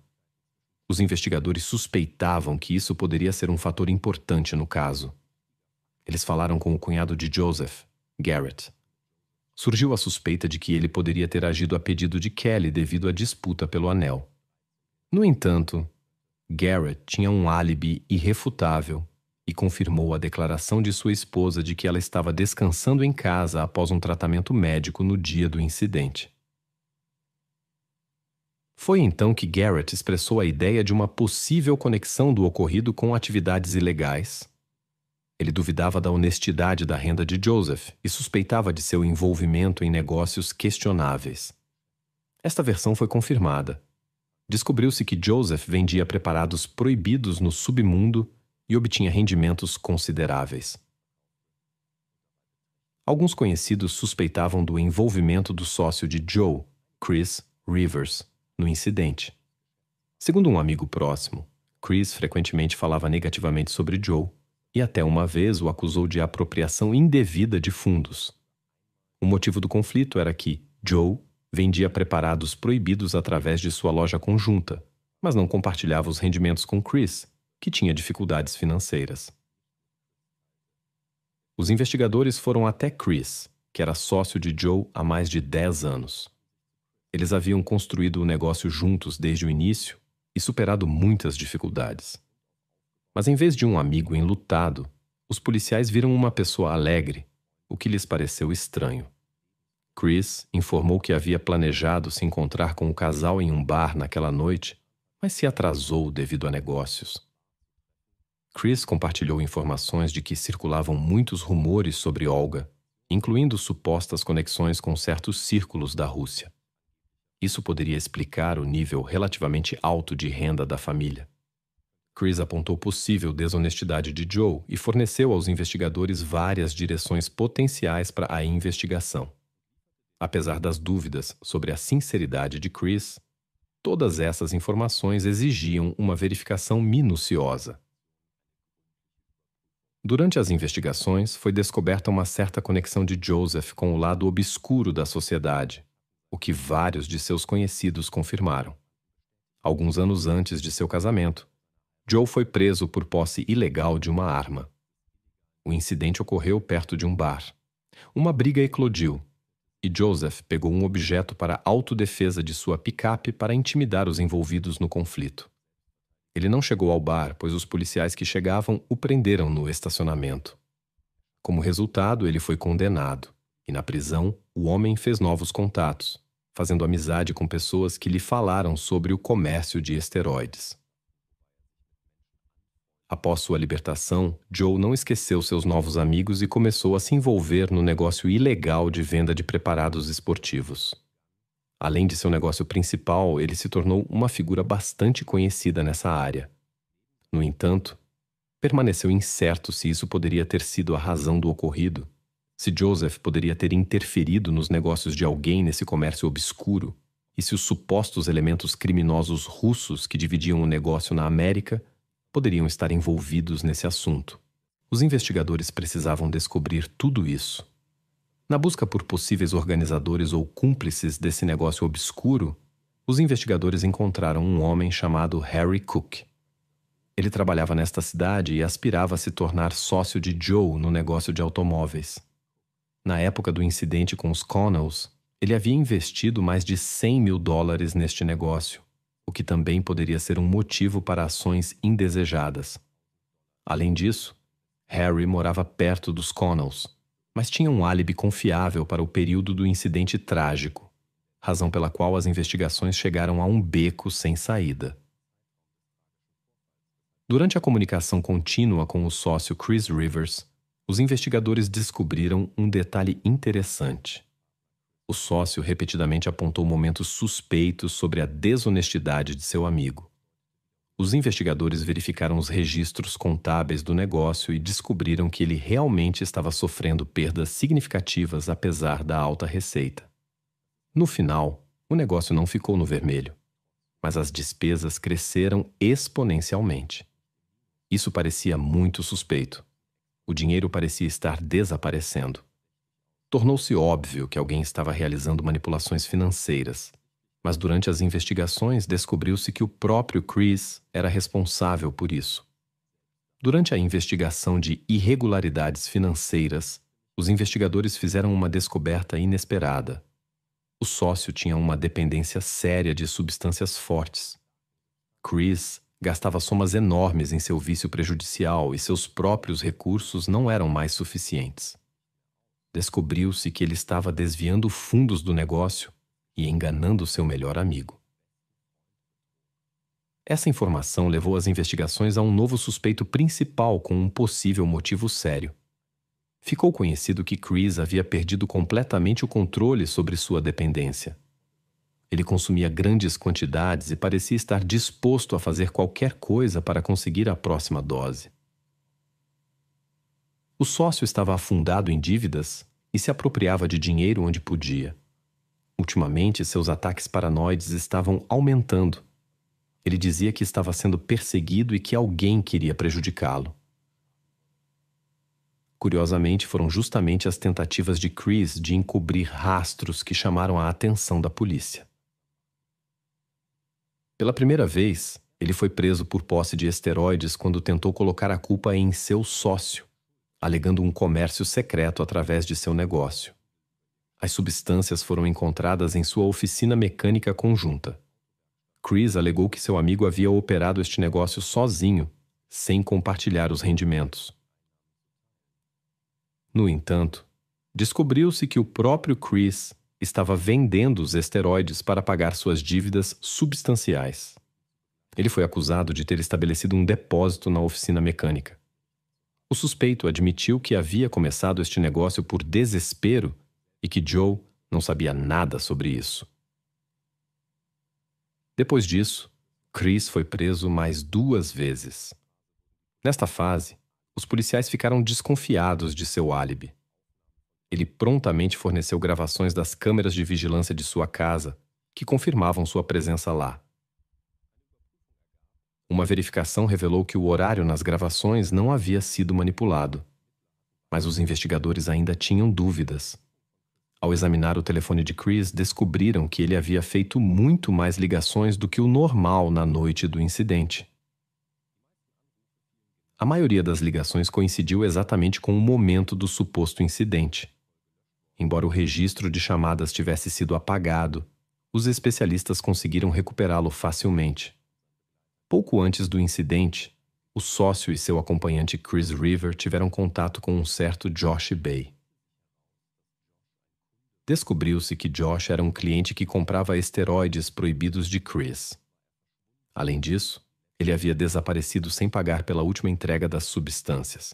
Os investigadores suspeitavam que isso poderia ser um fator importante no caso. Eles falaram com o cunhado de Joseph, Garrett. Surgiu a suspeita de que ele poderia ter agido a pedido de Kelly devido à disputa pelo anel. No entanto, Garrett tinha um álibi irrefutável e confirmou a declaração de sua esposa de que ela estava descansando em casa após um tratamento médico no dia do incidente. Foi então que Garrett expressou a ideia de uma possível conexão do ocorrido com atividades ilegais. Ele duvidava da honestidade da renda de Joseph e suspeitava de seu envolvimento em negócios questionáveis. Esta versão foi confirmada. Descobriu-se que Joseph vendia preparados proibidos no submundo e obtinha rendimentos consideráveis. Alguns conhecidos suspeitavam do envolvimento do sócio de Joe, Chris Rivers, no incidente. Segundo um amigo próximo, Chris frequentemente falava negativamente sobre Joe e até uma vez o acusou de apropriação indevida de fundos. O motivo do conflito era que Joe vendia preparados proibidos através de sua loja conjunta, mas não compartilhava os rendimentos com Chris, que tinha dificuldades financeiras. Os investigadores foram até Chris, que era sócio de Joe há mais de 10 anos. Eles haviam construído o negócio juntos desde o início e superado muitas dificuldades. Mas em vez de um amigo enlutado, os policiais viram uma pessoa alegre, o que lhes pareceu estranho. Chris informou que havia planejado se encontrar com o casal em um bar naquela noite, mas se atrasou devido a negócios. Chris compartilhou informações de que circulavam muitos rumores sobre Olga, incluindo supostas conexões com certos círculos da Rússia. Isso poderia explicar o nível relativamente alto de renda da família. Chris apontou possível desonestidade de Joe e forneceu aos investigadores várias direções potenciais para a investigação. Apesar das dúvidas sobre a sinceridade de Chris, todas essas informações exigiam uma verificação minuciosa. Durante as investigações, foi descoberta uma certa conexão de Joseph com o lado obscuro da sociedade, o que vários de seus conhecidos confirmaram. Alguns anos antes de seu casamento, Joe foi preso por posse ilegal de uma arma. O incidente ocorreu perto de um bar. Uma briga eclodiu, e Joseph pegou um objeto para autodefesa de sua picape para intimidar os envolvidos no conflito. Ele não chegou ao bar, pois os policiais que chegavam o prenderam no estacionamento. Como resultado, ele foi condenado, e na prisão, o homem fez novos contatos, fazendo amizade com pessoas que lhe falaram sobre o comércio de esteroides. Após sua libertação, Joe não esqueceu seus novos amigos e começou a se envolver no negócio ilegal de venda de preparados esportivos. Além de seu negócio principal, ele se tornou uma figura bastante conhecida nessa área. No entanto, permaneceu incerto se isso poderia ter sido a razão do ocorrido, Se Joseph poderia ter interferido nos negócios de alguém nesse comércio obscuro, e se os supostos elementos criminosos russos que dividiam o negócio na América poderiam estar envolvidos nesse assunto. Os investigadores precisavam descobrir tudo isso. Na busca por possíveis organizadores ou cúmplices desse negócio obscuro, os investigadores encontraram um homem chamado Harry Cook. Ele trabalhava nesta cidade e aspirava a se tornar sócio de Joe no negócio de automóveis. Na época do incidente com os Connells, ele havia investido mais de $100 mil neste negócio, o que também poderia ser um motivo para ações indesejadas. Além disso, Harry morava perto dos Connells, mas tinha um álibi confiável para o período do incidente trágico, razão pela qual as investigações chegaram a um beco sem saída. Durante a comunicação contínua com o sócio Chris Rivers, os investigadores descobriram um detalhe interessante. O sócio repetidamente apontou momentos suspeitos sobre a desonestidade de seu amigo. Os investigadores verificaram os registros contábeis do negócio e descobriram que ele realmente estava sofrendo perdas significativas apesar da alta receita. No final, o negócio não ficou no vermelho, mas as despesas cresceram exponencialmente. Isso parecia muito suspeito. O dinheiro parecia estar desaparecendo. Tornou-se óbvio que alguém estava realizando manipulações financeiras, mas durante as investigações descobriu-se que o próprio Chris era responsável por isso. Durante a investigação de irregularidades financeiras, os investigadores fizeram uma descoberta inesperada. O sócio tinha uma dependência séria de substâncias fortes. Chris gastava somas enormes em seu vício prejudicial e seus próprios recursos não eram mais suficientes. Descobriu-se que ele estava desviando fundos do negócio e enganando seu melhor amigo. Essa informação levou as investigações a um novo suspeito principal com um possível motivo sério. Ficou conhecido que Chris havia perdido completamente o controle sobre sua dependência. Ele consumia grandes quantidades e parecia estar disposto a fazer qualquer coisa para conseguir a próxima dose. O sócio estava afundado em dívidas e se apropriava de dinheiro onde podia. Ultimamente, seus ataques paranoides estavam aumentando. Ele dizia que estava sendo perseguido e que alguém queria prejudicá-lo. Curiosamente, foram justamente as tentativas de Chris de encobrir rastros que chamaram a atenção da polícia. Pela primeira vez, ele foi preso por posse de esteroides quando tentou colocar a culpa em seu sócio, alegando um comércio secreto através de seu negócio. As substâncias foram encontradas em sua oficina mecânica conjunta. Chris alegou que seu amigo havia operado este negócio sozinho, sem compartilhar os rendimentos. No entanto, descobriu-se que o próprio Chris estava vendendo os esteroides para pagar suas dívidas substanciais. Ele foi acusado de ter estabelecido um depósito na oficina mecânica. O suspeito admitiu que havia começado este negócio por desespero e que Joe não sabia nada sobre isso. Depois disso, Chris foi preso mais 2 vezes. Nesta fase, os policiais ficaram desconfiados de seu álibi. Ele prontamente forneceu gravações das câmeras de vigilância de sua casa, que confirmavam sua presença lá. Uma verificação revelou que o horário nas gravações não havia sido manipulado, mas os investigadores ainda tinham dúvidas. Ao examinar o telefone de Chris, descobriram que ele havia feito muito mais ligações do que o normal na noite do incidente. A maioria das ligações coincidiu exatamente com o momento do suposto incidente. Embora o registro de chamadas tivesse sido apagado, os especialistas conseguiram recuperá-lo facilmente. Pouco antes do incidente, o sócio e seu acompanhante Chris River tiveram contato com um certo Josh Bay. Descobriu-se que Josh era um cliente que comprava esteroides proibidos de Chris. Além disso, ele havia desaparecido sem pagar pela última entrega das substâncias.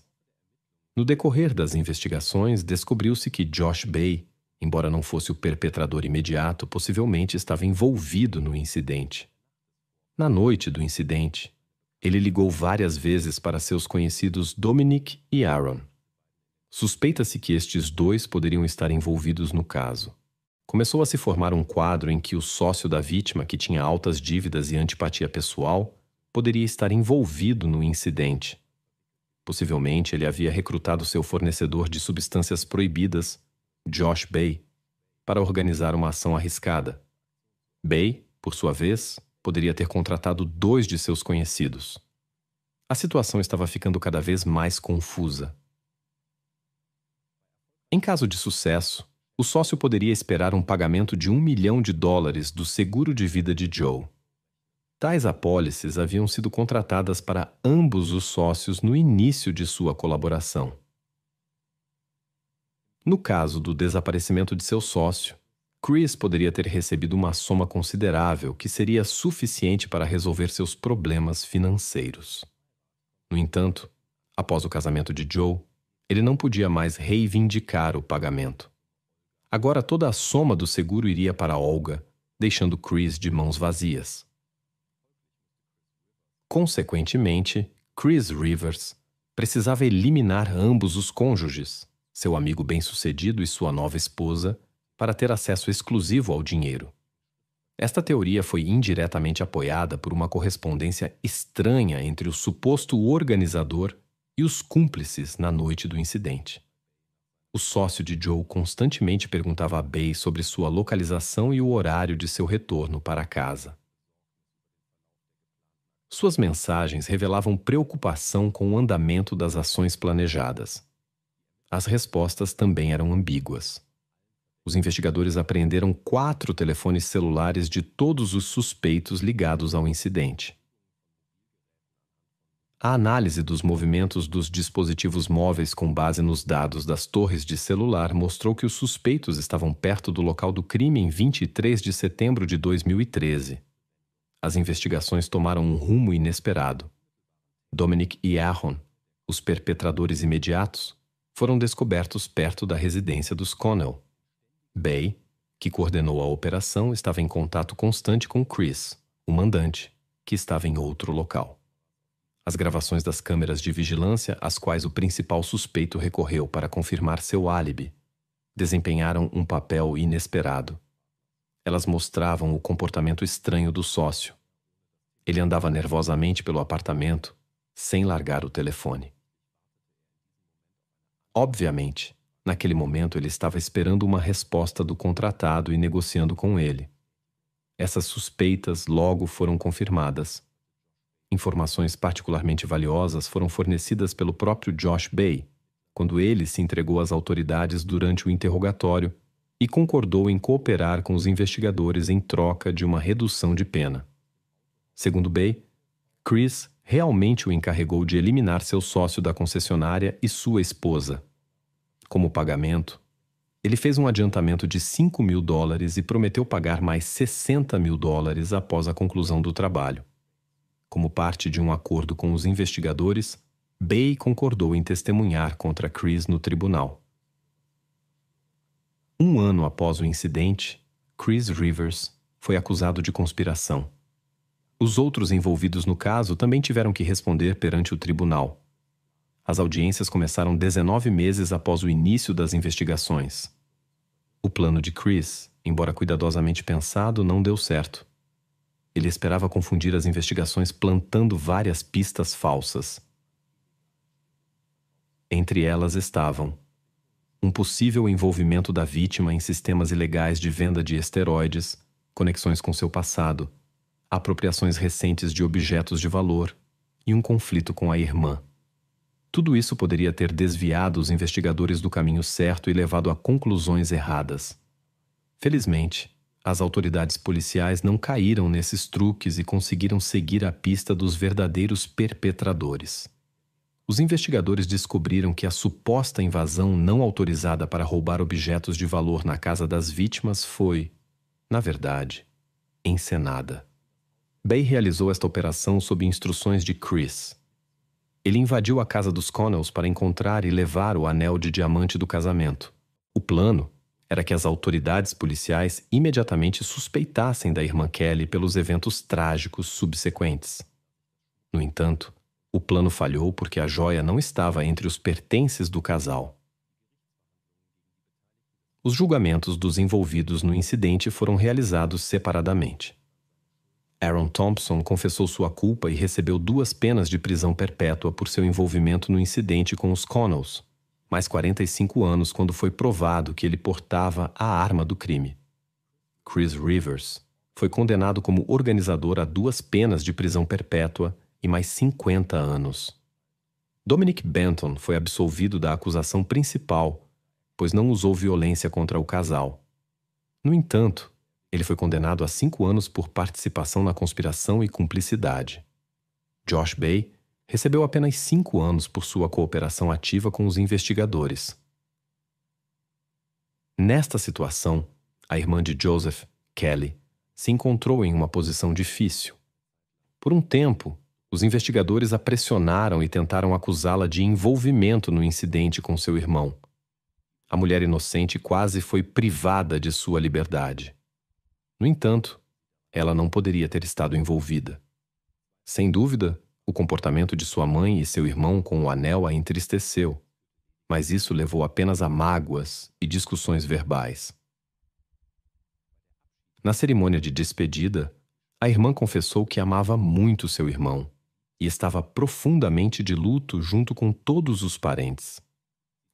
No decorrer das investigações, descobriu-se que Josh Bay, embora não fosse o perpetrador imediato, possivelmente estava envolvido no incidente. Na noite do incidente, ele ligou várias vezes para seus conhecidos Dominic e Aaron. Suspeita-se que estes dois poderiam estar envolvidos no caso. Começou a se formar um quadro em que o sócio da vítima, que tinha altas dívidas e antipatia pessoal, poderia estar envolvido no incidente. Possivelmente, ele havia recrutado seu fornecedor de substâncias proibidas, Josh Bay, para organizar uma ação arriscada. Bay, por sua vez, poderia ter contratado 2 de seus conhecidos. A situação estava ficando cada vez mais confusa. Em caso de sucesso, o sócio poderia esperar um pagamento de $1 milhão do seguro de vida de Joe. Tais apólices haviam sido contratadas para ambos os sócios no início de sua colaboração. No caso do desaparecimento de seu sócio, Chris poderia ter recebido uma soma considerável que seria suficiente para resolver seus problemas financeiros. No entanto, após o casamento de Joe, ele não podia mais reivindicar o pagamento. Agora toda a soma do seguro iria para Olga, deixando Chris de mãos vazias. Consequentemente, Chris Rivers precisava eliminar ambos os cônjuges, seu amigo bem-sucedido e sua nova esposa, para ter acesso exclusivo ao dinheiro. Esta teoria foi indiretamente apoiada por uma correspondência estranha entre o suposto organizador e os cúmplices na noite do incidente. O sócio de Joe constantemente perguntava a Bay sobre sua localização e o horário de seu retorno para casa. Suas mensagens revelavam preocupação com o andamento das ações planejadas. As respostas também eram ambíguas. Os investigadores apreenderam 4 telefones celulares de todos os suspeitos ligados ao incidente. A análise dos movimentos dos dispositivos móveis com base nos dados das torres de celular mostrou que os suspeitos estavam perto do local do crime em 23 de setembro de 2013. As investigações tomaram um rumo inesperado. Dominic e Aaron, os perpetradores imediatos, foram descobertos perto da residência dos Connell. Bay, que coordenou a operação, estava em contato constante com Chris, o mandante, que estava em outro local. As gravações das câmeras de vigilância, às quais o principal suspeito recorreu para confirmar seu álibi, desempenharam um papel inesperado. Elas mostravam o comportamento estranho do sócio. Ele andava nervosamente pelo apartamento, sem largar o telefone. Obviamente, naquele momento ele estava esperando uma resposta do contratado e negociando com ele. Essas suspeitas logo foram confirmadas. Informações particularmente valiosas foram fornecidas pelo próprio Josh Bay, quando ele se entregou às autoridades durante o interrogatório e concordou em cooperar com os investigadores em troca de uma redução de pena. Segundo Bay, Chris realmente o encarregou de eliminar seu sócio da concessionária e sua esposa. Como pagamento, ele fez um adiantamento de $5 mil e prometeu pagar mais $60 mil após a conclusão do trabalho. Como parte de um acordo com os investigadores, Bay concordou em testemunhar contra Chris no tribunal. Um ano após o incidente, Chris Rivers foi acusado de conspiração. Os outros envolvidos no caso também tiveram que responder perante o tribunal. As audiências começaram 19 meses após o início das investigações. O plano de Chris, embora cuidadosamente pensado, não deu certo. Ele esperava confundir as investigações plantando várias pistas falsas. Entre elas estavam um possível envolvimento da vítima em sistemas ilegais de venda de esteroides, conexões com seu passado, apropriações recentes de objetos de valor e um conflito com a irmã. Tudo isso poderia ter desviado os investigadores do caminho certo e levado a conclusões erradas. Felizmente, as autoridades policiais não caíram nesses truques e conseguiram seguir a pista dos verdadeiros perpetradores. Os investigadores descobriram que a suposta invasão não autorizada para roubar objetos de valor na casa das vítimas foi, na verdade, encenada. Bay realizou esta operação sob instruções de Chris. Ele invadiu a casa dos Connells para encontrar e levar o anel de diamante do casamento. O plano era que as autoridades policiais imediatamente suspeitassem da irmã Kelly pelos eventos trágicos subsequentes. No entanto, o plano falhou porque a joia não estava entre os pertences do casal. Os julgamentos dos envolvidos no incidente foram realizados separadamente. Aaron Thompson confessou sua culpa e recebeu 2 penas de prisão perpétua por seu envolvimento no incidente com os Connells, mais 45 anos quando foi provado que ele portava a arma do crime. Chris Rivers foi condenado como organizador a 2 penas de prisão perpétua e mais 50 anos. Dominic Benton foi absolvido da acusação principal, pois não usou violência contra o casal. No entanto, ele foi condenado a 5 anos por participação na conspiração e cumplicidade. Josh Bay recebeu apenas 5 anos por sua cooperação ativa com os investigadores. Nesta situação, a irmã de Joseph, Kelly, se encontrou em uma posição difícil. Por um tempo, os investigadores a pressionaram e tentaram acusá-la de envolvimento no incidente com seu irmão. A mulher inocente quase foi privada de sua liberdade. No entanto, ela não poderia ter estado envolvida. Sem dúvida, o comportamento de sua mãe e seu irmão com o anel a entristeceu, mas isso levou apenas a mágoas e discussões verbais. Na cerimônia de despedida, a irmã confessou que amava muito seu irmão e estava profundamente de luto junto com todos os parentes.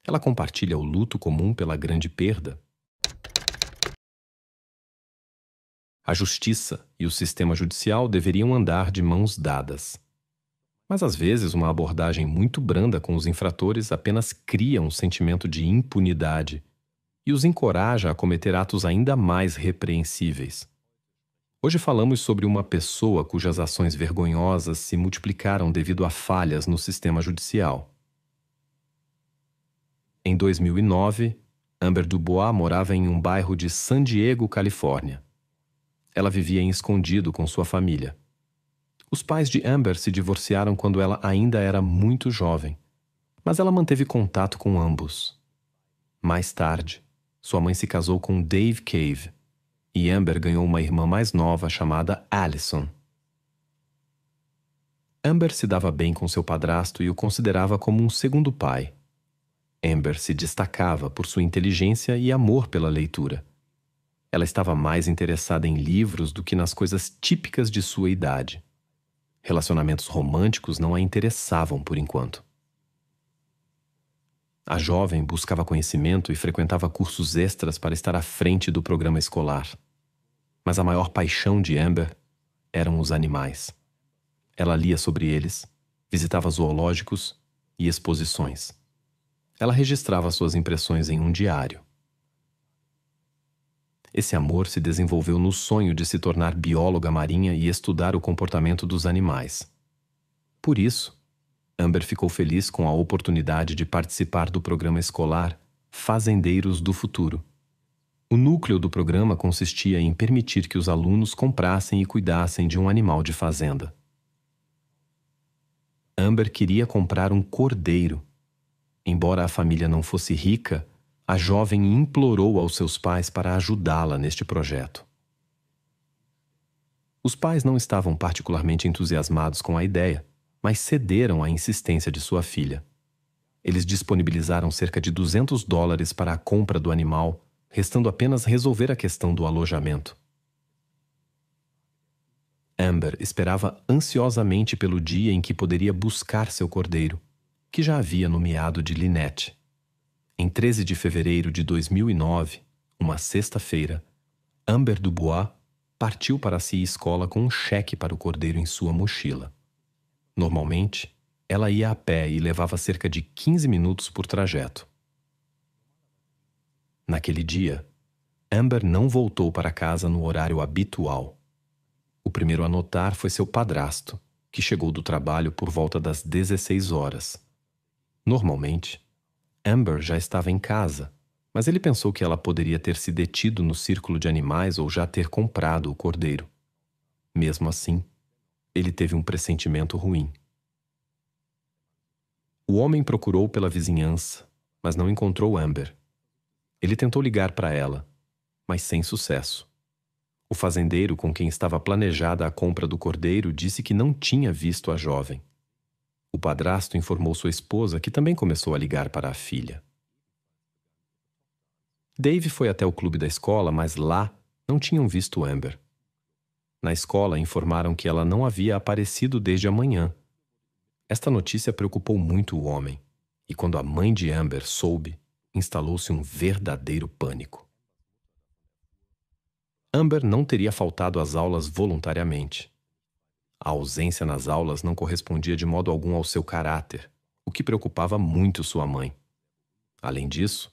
Ela compartilha o luto comum pela grande perda. A justiça e o sistema judicial deveriam andar de mãos dadas. Mas às vezes uma abordagem muito branda com os infratores apenas cria um sentimento de impunidade e os encoraja a cometer atos ainda mais repreensíveis. Hoje falamos sobre uma pessoa cujas ações vergonhosas se multiplicaram devido a falhas no sistema judicial. Em 2009, Amber Dubois morava em um bairro de San Diego, Califórnia. Ela vivia em escondido com sua família. Os pais de Amber se divorciaram quando ela ainda era muito jovem, mas ela manteve contato com ambos. Mais tarde, sua mãe se casou com Dave Cave e Amber ganhou uma irmã mais nova chamada Allison. Amber se dava bem com seu padrasto e o considerava como um segundo pai. Amber se destacava por sua inteligência e amor pela leitura. Ela estava mais interessada em livros do que nas coisas típicas de sua idade. Relacionamentos românticos não a interessavam por enquanto. A jovem buscava conhecimento e frequentava cursos extras para estar à frente do programa escolar. Mas a maior paixão de Amber eram os animais. Ela lia sobre eles, visitava zoológicos e exposições. Ela registrava suas impressões em um diário. Esse amor se desenvolveu no sonho de se tornar bióloga marinha e estudar o comportamento dos animais. Por isso, Amber ficou feliz com a oportunidade de participar do programa escolar Fazendeiros do Futuro. O núcleo do programa consistia em permitir que os alunos comprassem e cuidassem de um animal de fazenda. Amber queria comprar um cordeiro. Embora a família não fosse rica, a jovem implorou aos seus pais para ajudá-la neste projeto. Os pais não estavam particularmente entusiasmados com a ideia, mas cederam à insistência de sua filha. Eles disponibilizaram cerca de $200 para a compra do animal, restando apenas resolver a questão do alojamento. Amber esperava ansiosamente pelo dia em que poderia buscar seu cordeiro, que já havia nomeado de Lynette. Em 13 de fevereiro de 2009, uma sexta-feira, Amber Dubois partiu para sua escola com um cheque para o cordeiro em sua mochila. Normalmente, ela ia a pé e levava cerca de 15 minutos por trajeto. Naquele dia, Amber não voltou para casa no horário habitual. O primeiro a notar foi seu padrasto, que chegou do trabalho por volta das 16 horas. Normalmente, Amber já estava em casa, mas ele pensou que ela poderia ter se detido no círculo de animais ou já ter comprado o cordeiro. Mesmo assim, ele teve um pressentimento ruim. O homem procurou pela vizinhança, mas não encontrou Amber. Ele tentou ligar para ela, mas sem sucesso. O fazendeiro com quem estava planejada a compra do cordeiro disse que não tinha visto a jovem. O padrasto informou sua esposa, que também começou a ligar para a filha. Dave foi até o clube da escola, mas lá não tinham visto Amber. Na escola, informaram que ela não havia aparecido desde a manhã. Esta notícia preocupou muito o homem, e quando a mãe de Amber soube, instalou-se um verdadeiro pânico. Amber não teria faltado às aulas voluntariamente. A ausência nas aulas não correspondia de modo algum ao seu caráter, o que preocupava muito sua mãe. Além disso,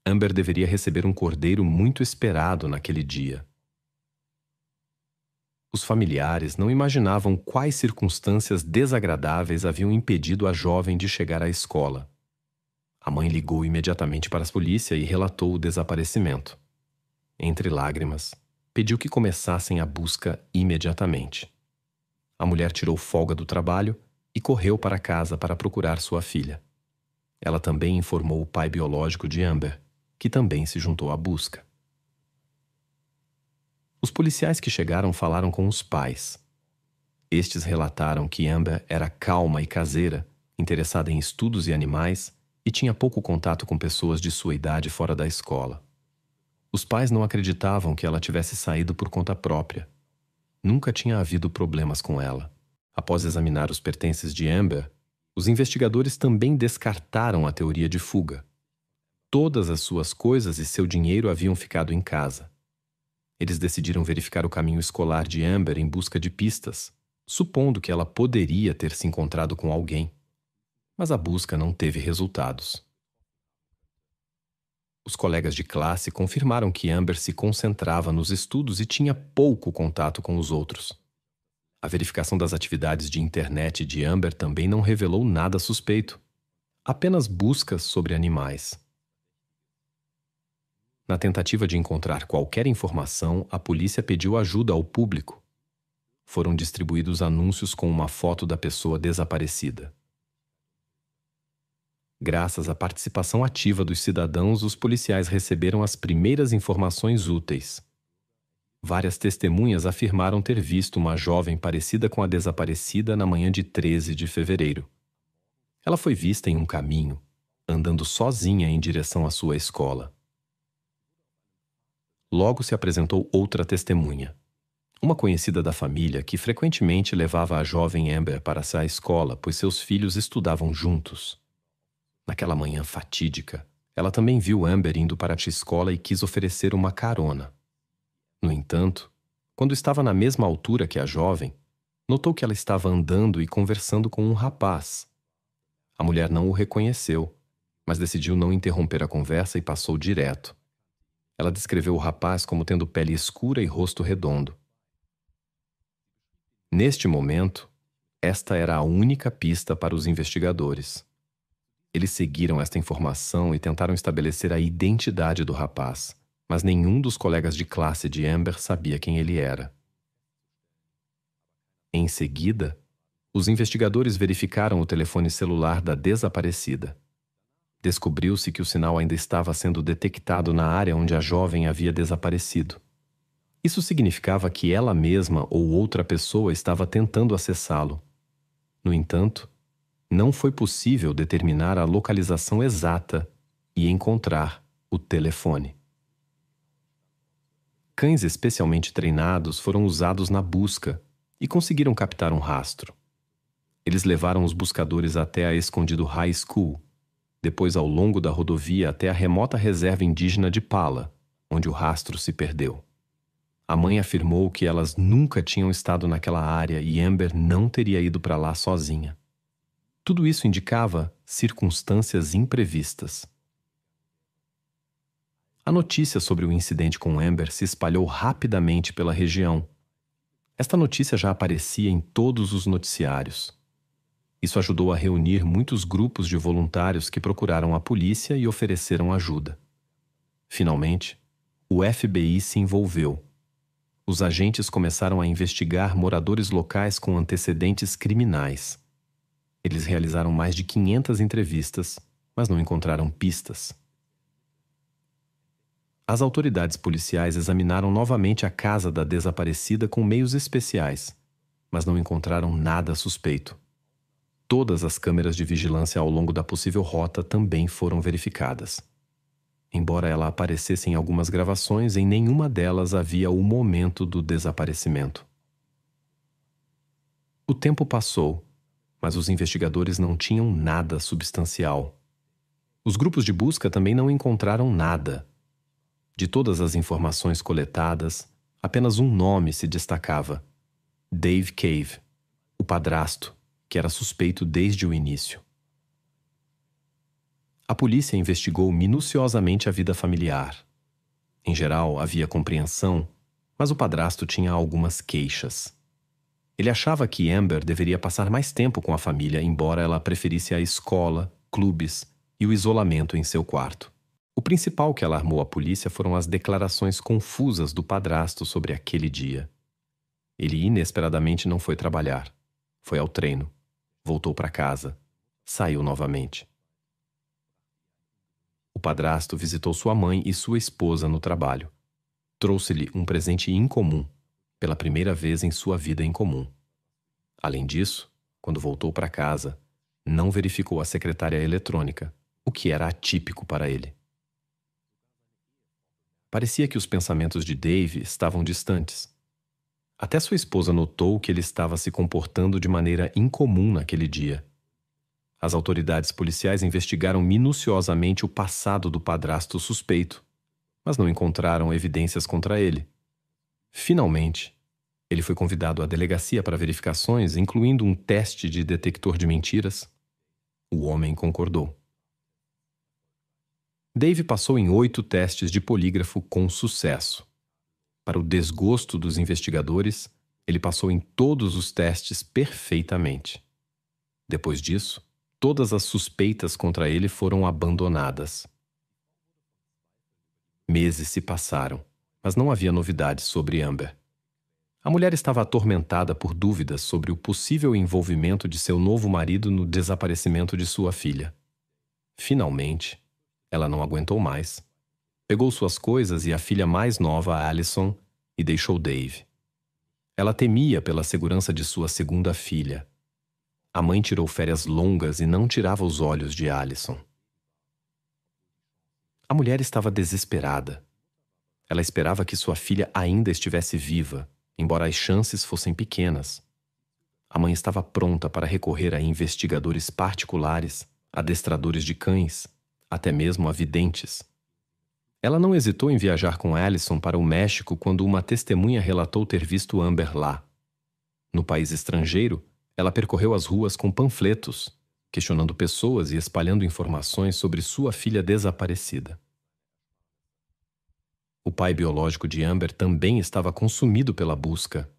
Amber deveria receber um cordeiro muito esperado naquele dia. Os familiares não imaginavam quais circunstâncias desagradáveis haviam impedido a jovem de chegar à escola. A mãe ligou imediatamente para a polícia e relatou o desaparecimento. Entre lágrimas, pediu que começassem a busca imediatamente. A mulher tirou folga do trabalho e correu para casa para procurar sua filha. Ela também informou o pai biológico de Amber, que também se juntou à busca. Os policiais que chegaram falaram com os pais. Estes relataram que Amber era calma e caseira, interessada em estudos e animais e tinha pouco contato com pessoas de sua idade fora da escola. Os pais não acreditavam que ela tivesse saído por conta própria. Nunca tinha havido problemas com ela. Após examinar os pertences de Amber, os investigadores também descartaram a teoria de fuga. Todas as suas coisas e seu dinheiro haviam ficado em casa. Eles decidiram verificar o caminho escolar de Amber em busca de pistas, supondo que ela poderia ter se encontrado com alguém. Mas a busca não teve resultados. Os colegas de classe confirmaram que Amber se concentrava nos estudos e tinha pouco contato com os outros. A verificação das atividades de internet de Amber também não revelou nada suspeito, apenas buscas sobre animais. Na tentativa de encontrar qualquer informação, a polícia pediu ajuda ao público. Foram distribuídos anúncios com uma foto da pessoa desaparecida. Graças à participação ativa dos cidadãos, os policiais receberam as primeiras informações úteis. Várias testemunhas afirmaram ter visto uma jovem parecida com a desaparecida na manhã de 13 de fevereiro. Ela foi vista em um caminho, andando sozinha em direção à sua escola. Logo se apresentou outra testemunha, uma conhecida da família que frequentemente levava a jovem Amber para a escola, pois seus filhos estudavam juntos. Naquela manhã fatídica, ela também viu Amber indo para a escola e quis oferecer uma carona. No entanto, quando estava na mesma altura que a jovem, notou que ela estava andando e conversando com um rapaz. A mulher não o reconheceu, mas decidiu não interromper a conversa e passou direto. Ela descreveu o rapaz como tendo pele escura e rosto redondo. Neste momento, esta era a única pista para os investigadores. Eles seguiram esta informação e tentaram estabelecer a identidade do rapaz, mas nenhum dos colegas de classe de Amber sabia quem ele era. Em seguida, os investigadores verificaram o telefone celular da desaparecida. Descobriu-se que o sinal ainda estava sendo detectado na área onde a jovem havia desaparecido. Isso significava que ela mesma ou outra pessoa estava tentando acessá-lo. No entanto, não foi possível determinar a localização exata e encontrar o telefone. Cães especialmente treinados foram usados na busca e conseguiram captar um rastro. Eles levaram os buscadores até a Escondido High School, depois ao longo da rodovia até a remota reserva indígena de Pala, onde o rastro se perdeu. A mãe afirmou que elas nunca tinham estado naquela área e Amber não teria ido para lá sozinha. Tudo isso indicava circunstâncias imprevistas. A notícia sobre o incidente com Amber se espalhou rapidamente pela região. Esta notícia já aparecia em todos os noticiários. Isso ajudou a reunir muitos grupos de voluntários que procuraram a polícia e ofereceram ajuda. Finalmente, o FBI se envolveu. Os agentes começaram a investigar moradores locais com antecedentes criminais. Eles realizaram mais de 500 entrevistas, mas não encontraram pistas. As autoridades policiais examinaram novamente a casa da desaparecida com meios especiais, mas não encontraram nada suspeito. Todas as câmeras de vigilância ao longo da possível rota também foram verificadas. Embora ela aparecesse em algumas gravações, em nenhuma delas havia o momento do desaparecimento. O tempo passou, mas os investigadores não tinham nada substancial. Os grupos de busca também não encontraram nada. De todas as informações coletadas, apenas um nome se destacava: Dave Cave, o padrasto, que era suspeito desde o início. A polícia investigou minuciosamente a vida familiar. Em geral, havia compreensão, mas o padrasto tinha algumas queixas. Ele achava que Amber deveria passar mais tempo com a família, embora ela preferisse a escola, clubes e o isolamento em seu quarto. O principal que alarmou a polícia foram as declarações confusas do padrasto sobre aquele dia. Ele inesperadamente não foi trabalhar. Foi ao treino. Voltou para casa. Saiu novamente. O padrasto visitou sua mãe e sua esposa no trabalho. Trouxe-lhe um presente incomum, pela primeira vez em sua vida em comum. Além disso, quando voltou para casa, não verificou a secretária eletrônica, o que era atípico para ele. Parecia que os pensamentos de Dave estavam distantes. Até sua esposa notou que ele estava se comportando de maneira incomum naquele dia. As autoridades policiais investigaram minuciosamente o passado do padrasto suspeito, mas não encontraram evidências contra ele. Finalmente, ele foi convidado à delegacia para verificações, incluindo um teste de detector de mentiras. O homem concordou. Dave passou em 8 testes de polígrafo com sucesso. Para o desgosto dos investigadores, ele passou em todos os testes perfeitamente. Depois disso, todas as suspeitas contra ele foram abandonadas. Meses se passaram, mas não havia novidades sobre Amber. A mulher estava atormentada por dúvidas sobre o possível envolvimento de seu novo marido no desaparecimento de sua filha. Finalmente, ela não aguentou mais. Pegou suas coisas e a filha mais nova, Allison, e deixou Dave. Ela temia pela segurança de sua segunda filha. A mãe tirou férias longas e não tirava os olhos de Allison. A mulher estava desesperada. Ela esperava que sua filha ainda estivesse viva, embora as chances fossem pequenas. A mãe estava pronta para recorrer a investigadores particulares, adestradores de cães, até mesmo a videntes. Ela não hesitou em viajar com Allison para o México quando uma testemunha relatou ter visto Amber lá. No país estrangeiro, ela percorreu as ruas com panfletos, questionando pessoas e espalhando informações sobre sua filha desaparecida. O pai biológico de Amber também estava consumido pela busca.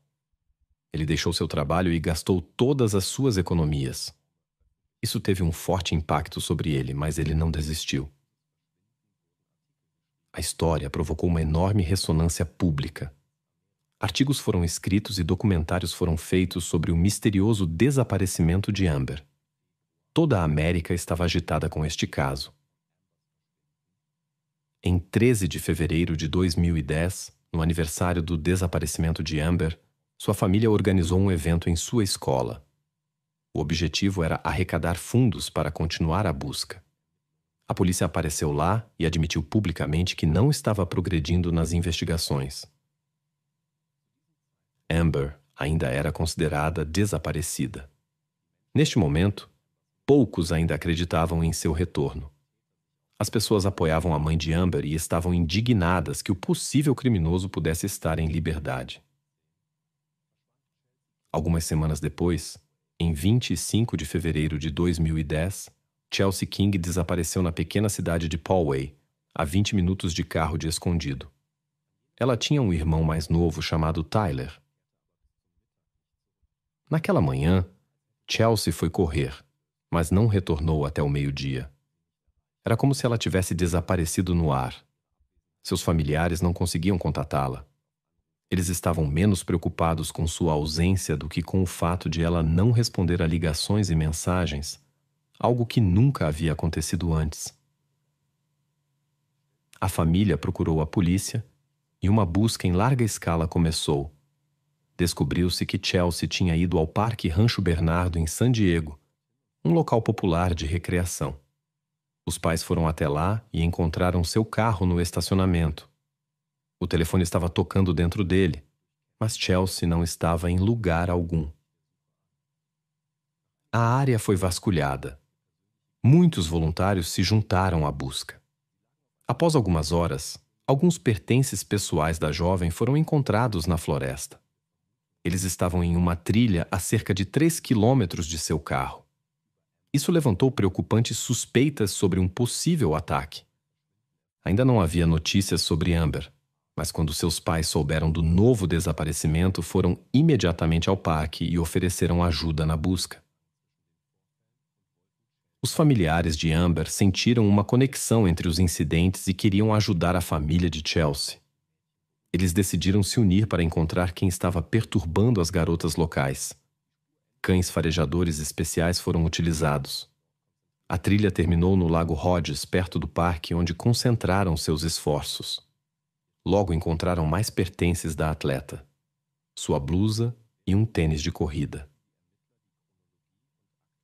Ele deixou seu trabalho e gastou todas as suas economias. Isso teve um forte impacto sobre ele, mas ele não desistiu. A história provocou uma enorme ressonância pública. Artigos foram escritos e documentários foram feitos sobre o misterioso desaparecimento de Amber. Toda a América estava agitada com este caso. Em 13 de fevereiro de 2010, no aniversário do desaparecimento de Amber, sua família organizou um evento em sua escola. O objetivo era arrecadar fundos para continuar a busca. A polícia apareceu lá e admitiu publicamente que não estava progredindo nas investigações. Amber ainda era considerada desaparecida. Neste momento, poucos ainda acreditavam em seu retorno. As pessoas apoiavam a mãe de Amber e estavam indignadas que o possível criminoso pudesse estar em liberdade. Algumas semanas depois, em 25 de fevereiro de 2010, Chelsea King desapareceu na pequena cidade de Poway, a 20 minutos de carro de escondido. Ela tinha um irmão mais novo chamado Tyler. Naquela manhã, Chelsea foi correr, mas não retornou até o meio-dia. Era como se ela tivesse desaparecido no ar. Seus familiares não conseguiam contatá-la. Eles estavam menos preocupados com sua ausência do que com o fato de ela não responder a ligações e mensagens, algo que nunca havia acontecido antes. A família procurou a polícia e uma busca em larga escala começou. Descobriu-se que Chelsea tinha ido ao Parque Rancho Bernardo em San Diego, um local popular de recreação. Os pais foram até lá e encontraram seu carro no estacionamento. O telefone estava tocando dentro dele, mas Chelsea não estava em lugar algum. A área foi vasculhada. Muitos voluntários se juntaram à busca. Após algumas horas, alguns pertences pessoais da jovem foram encontrados na floresta. Eles estavam em uma trilha a cerca de 3 quilômetros de seu carro. Isso levantou preocupantes suspeitas sobre um possível ataque. Ainda não havia notícias sobre Amber, mas quando seus pais souberam do novo desaparecimento, foram imediatamente ao parque e ofereceram ajuda na busca. Os familiares de Amber sentiram uma conexão entre os incidentes e queriam ajudar a família de Chelsea. Eles decidiram se unir para encontrar quem estava perturbando as garotas locais. Cães farejadores especiais foram utilizados. A trilha terminou no Lago Rhodes, perto do parque, onde concentraram seus esforços. Logo encontraram mais pertences da atleta: sua blusa e um tênis de corrida.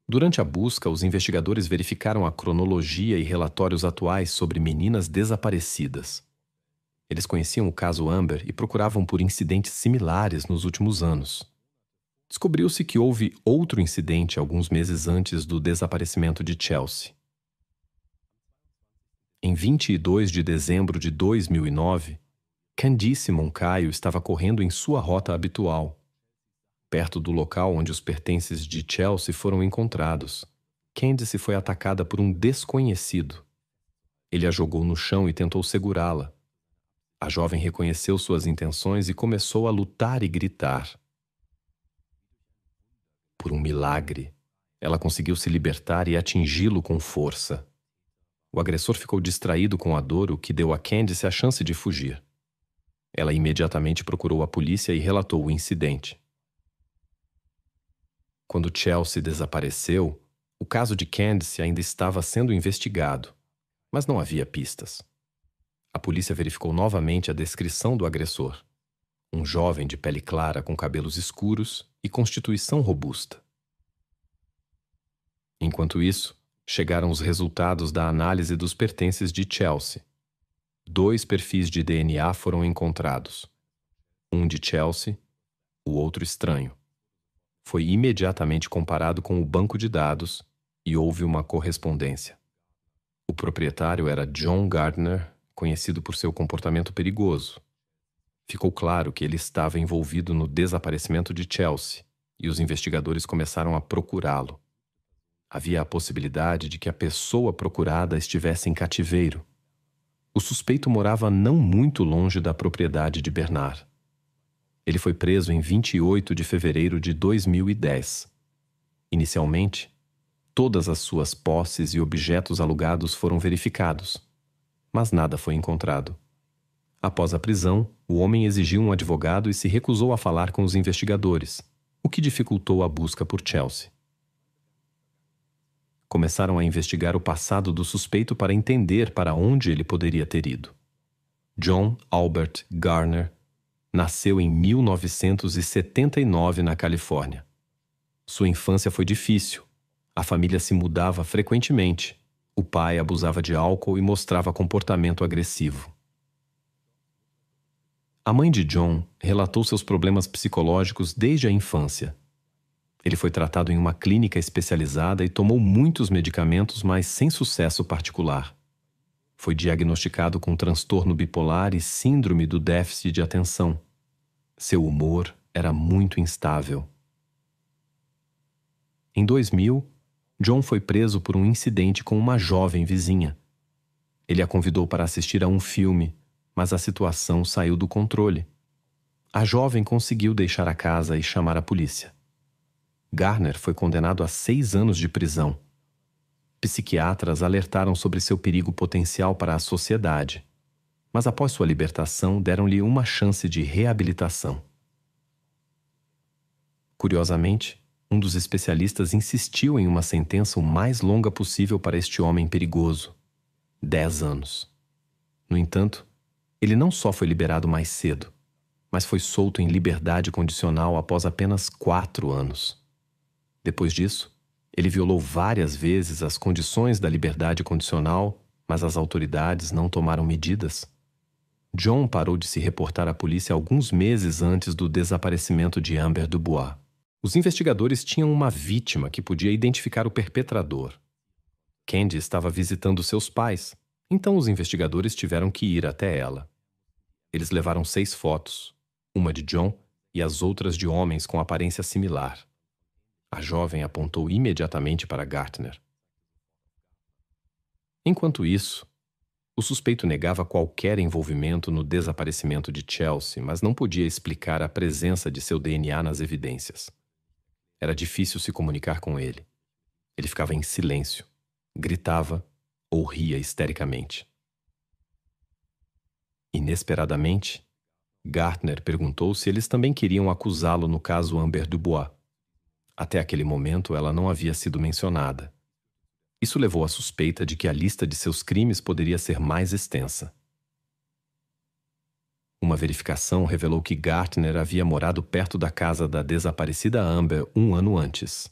Durante a busca, os investigadores verificaram a cronologia e relatórios atuais sobre meninas desaparecidas. Eles conheciam o caso Amber e procuravam por incidentes similares nos últimos anos. Descobriu-se que houve outro incidente alguns meses antes do desaparecimento de Chelsea. Em 22 de dezembro de 2009, Candice Moncaio estava correndo em sua rota habitual. Perto do local onde os pertences de Chelsea foram encontrados, Candice foi atacada por um desconhecido. Ele a jogou no chão e tentou segurá-la. A jovem reconheceu suas intenções e começou a lutar e gritar. Por um milagre, ela conseguiu se libertar e atingi-lo com força. O agressor ficou distraído com a dor, o que deu a Candice a chance de fugir. Ela imediatamente procurou a polícia e relatou o incidente. Quando Chelsea desapareceu, o caso de Candice ainda estava sendo investigado, mas não havia pistas. A polícia verificou novamente a descrição do agressor: um jovem de pele clara com cabelos escuros e constituição robusta. Enquanto isso, chegaram os resultados da análise dos pertences de Chelsea. 2 perfis de DNA foram encontrados. Um de Chelsea, o outro estranho. Foi imediatamente comparado com o banco de dados e houve uma correspondência. O proprietário era John Gardner, conhecido por seu comportamento perigoso. Ficou claro que ele estava envolvido no desaparecimento de Chelsea e os investigadores começaram a procurá-lo. Havia a possibilidade de que a pessoa procurada estivesse em cativeiro. O suspeito morava não muito longe da propriedade de Bernard. Ele foi preso em 28 de fevereiro de 2010. Inicialmente, todas as suas posses e objetos alugados foram verificados, mas nada foi encontrado. Após a prisão, o homem exigiu um advogado e se recusou a falar com os investigadores, o que dificultou a busca por Chelsea. Começaram a investigar o passado do suspeito para entender para onde ele poderia ter ido. John Albert Garner nasceu em 1979 na Califórnia. Sua infância foi difícil. A família se mudava frequentemente. O pai abusava de álcool e mostrava comportamento agressivo. A mãe de John relatou seus problemas psicológicos desde a infância. Ele foi tratado em uma clínica especializada e tomou muitos medicamentos, mas sem sucesso particular. Foi diagnosticado com transtorno bipolar e síndrome do déficit de atenção. Seu humor era muito instável. Em 2000, John foi preso por um incidente com uma jovem vizinha. Ele a convidou para assistir a um filme, mas a situação saiu do controle. A jovem conseguiu deixar a casa e chamar a polícia. Garner foi condenado a 6 anos de prisão. Psiquiatras alertaram sobre seu perigo potencial para a sociedade, mas após sua libertação deram-lhe uma chance de reabilitação. Curiosamente, um dos especialistas insistiu em uma sentença o mais longa possível para este homem perigoso: 10 anos. No entanto, ele não só foi liberado mais cedo, mas foi solto em liberdade condicional após apenas 4 anos. Depois disso, Ele violou várias vezes as condições da liberdade condicional, mas as autoridades não tomaram medidas. John parou de se reportar à polícia alguns meses antes do desaparecimento de Amber Dubois. Os investigadores tinham uma vítima que podia identificar o perpetrador. Candy estava visitando seus pais, então os investigadores tiveram que ir até ela. Eles levaram 6 fotos, uma de John e as outras de homens com aparência similar. A jovem apontou imediatamente para Gartner. Enquanto isso, o suspeito negava qualquer envolvimento no desaparecimento de Chelsea, mas não podia explicar a presença de seu DNA nas evidências. Era difícil se comunicar com ele. Ele ficava em silêncio, gritava ou ria histericamente. Inesperadamente, Gartner perguntou se eles também queriam acusá-lo no caso Amber Dubois. Até aquele momento, ela não havia sido mencionada. Isso levou à suspeita de que a lista de seus crimes poderia ser mais extensa. Uma verificação revelou que Gartner havia morado perto da casa da desaparecida Amber 1 ano antes.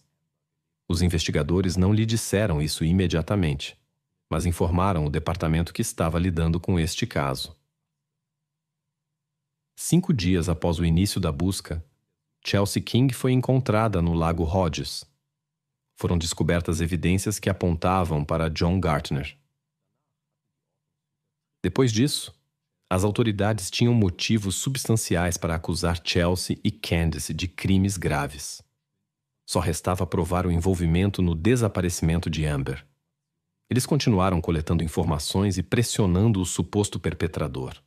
Os investigadores não lhe disseram isso imediatamente, mas informaram o departamento que estava lidando com este caso. 5 dias após o início da busca, Chelsea King foi encontrada no Lago Hodges. Foram descobertas evidências que apontavam para John Gartner. Depois disso, as autoridades tinham motivos substanciais para acusar Chelsea e Candice de crimes graves. Só restava provar o envolvimento no desaparecimento de Amber. Eles continuaram coletando informações e pressionando o suposto perpetrador.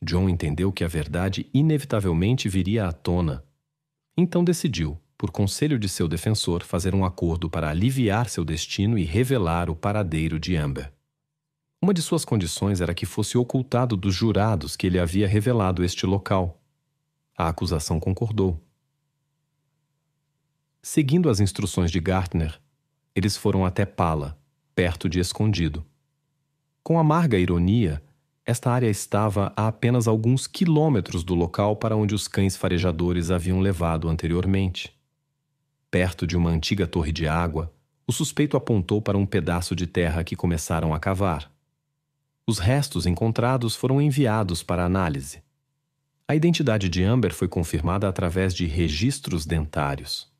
John entendeu que a verdade inevitavelmente viria à tona. Então decidiu, por conselho de seu defensor, fazer um acordo para aliviar seu destino e revelar o paradeiro de Amber. Uma de suas condições era que fosse ocultado dos jurados que ele havia revelado este local. A acusação concordou. Seguindo as instruções de Gartner, eles foram até Pala, perto de Escondido. Com amarga ironia, esta área estava a apenas alguns quilômetros do local para onde os cães farejadores haviam levado anteriormente. Perto de uma antiga torre de água, o suspeito apontou para um pedaço de terra que começaram a cavar. Os restos encontrados foram enviados para análise. A identidade de Amber foi confirmada através de registros dentários.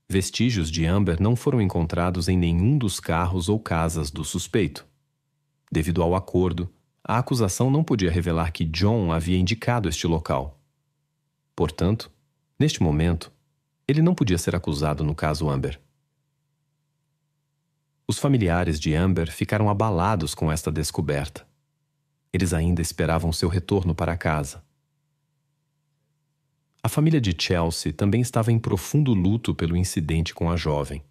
Vestígios de Amber não foram encontrados em nenhum dos carros ou casas do suspeito. Devido ao acordo, a acusação não podia revelar que John havia indicado este local. Portanto, neste momento, ele não podia ser acusado no caso Amber. Os familiares de Amber ficaram abalados com esta descoberta. Eles ainda esperavam seu retorno para casa. A família de Chelsea também estava em profundo luto pelo incidente com a jovem.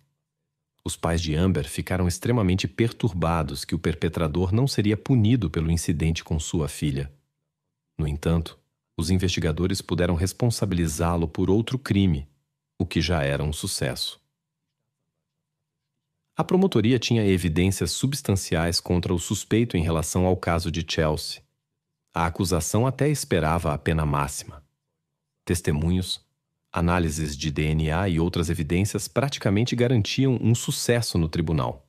Os pais de Amber ficaram extremamente perturbados que o perpetrador não seria punido pelo incidente com sua filha. No entanto, os investigadores puderam responsabilizá-lo por outro crime, o que já era um sucesso. A promotoria tinha evidências substanciais contra o suspeito em relação ao caso de Chelsea. A acusação até esperava a pena máxima. Testemunhos, análises de DNA e outras evidências praticamente garantiam um sucesso no tribunal.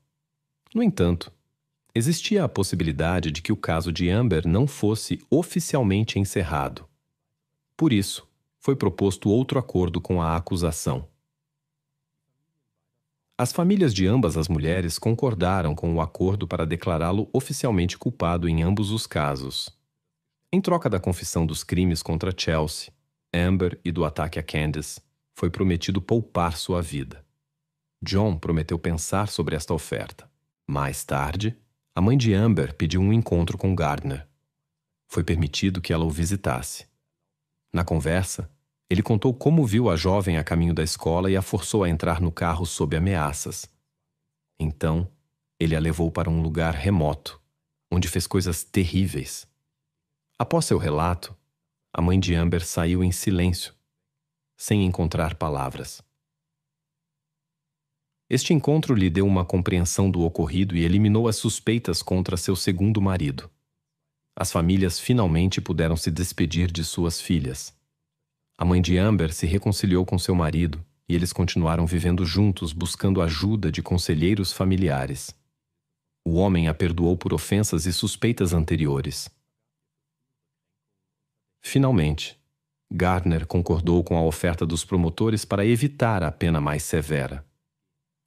No entanto, existia a possibilidade de que o caso de Amber não fosse oficialmente encerrado. Por isso, foi proposto outro acordo com a acusação. As famílias de ambas as mulheres concordaram com o acordo para declará-lo oficialmente culpado em ambos os casos. Em troca da confissão dos crimes contra Chelsea, Amber e do ataque a Candice, foi prometido poupar sua vida. John prometeu pensar sobre esta oferta. Mais tarde, a mãe de Amber pediu um encontro com Gardner. Foi permitido que ela o visitasse. Na conversa, ele contou como viu a jovem a caminho da escola e a forçou a entrar no carro sob ameaças. Então, ele a levou para um lugar remoto, onde fez coisas terríveis. Após seu relato, a mãe de Amber saiu em silêncio, sem encontrar palavras. Este encontro lhe deu uma compreensão do ocorrido e eliminou as suspeitas contra seu segundo marido. As famílias finalmente puderam se despedir de suas filhas. A mãe de Amber se reconciliou com seu marido e eles continuaram vivendo juntos, buscando ajuda de conselheiros familiares. O homem a perdoou por ofensas e suspeitas anteriores. Finalmente, Gardner concordou com a oferta dos promotores para evitar a pena mais severa.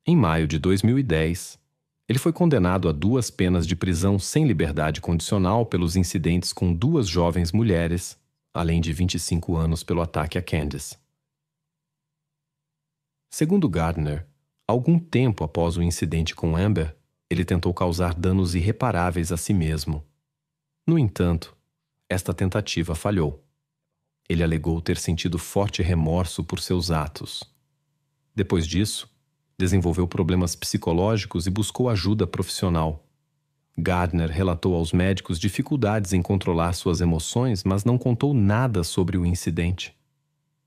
Em maio de 2010, ele foi condenado a 2 penas de prisão sem liberdade condicional pelos incidentes com 2 jovens mulheres, além de 25 anos pelo ataque a Candice. Segundo Gardner, algum tempo após o incidente com Amber, ele tentou causar danos irreparáveis a si mesmo. No entanto, esta tentativa falhou. Ele alegou ter sentido forte remorso por seus atos. Depois disso, desenvolveu problemas psicológicos e buscou ajuda profissional. Gardner relatou aos médicos dificuldades em controlar suas emoções, mas não contou nada sobre o incidente.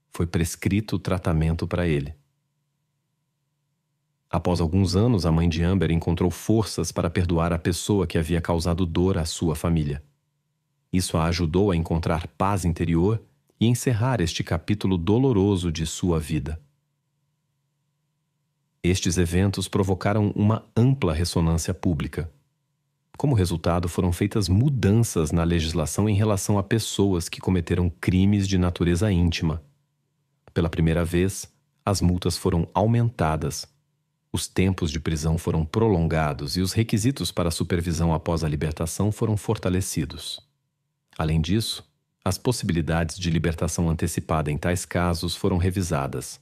Foi prescrito tratamento para ele. Após alguns anos, a mãe de Amber encontrou forças para perdoar a pessoa que havia causado dor à sua família. Isso a ajudou a encontrar paz interior e encerrar este capítulo doloroso de sua vida. Estes eventos provocaram uma ampla ressonância pública. Como resultado, foram feitas mudanças na legislação em relação a pessoas que cometeram crimes de natureza íntima. Pela primeira vez, as multas foram aumentadas. Os tempos de prisão foram prolongados e os requisitos para a supervisão após a libertação foram fortalecidos. Além disso, as possibilidades de libertação antecipada em tais casos foram revisadas.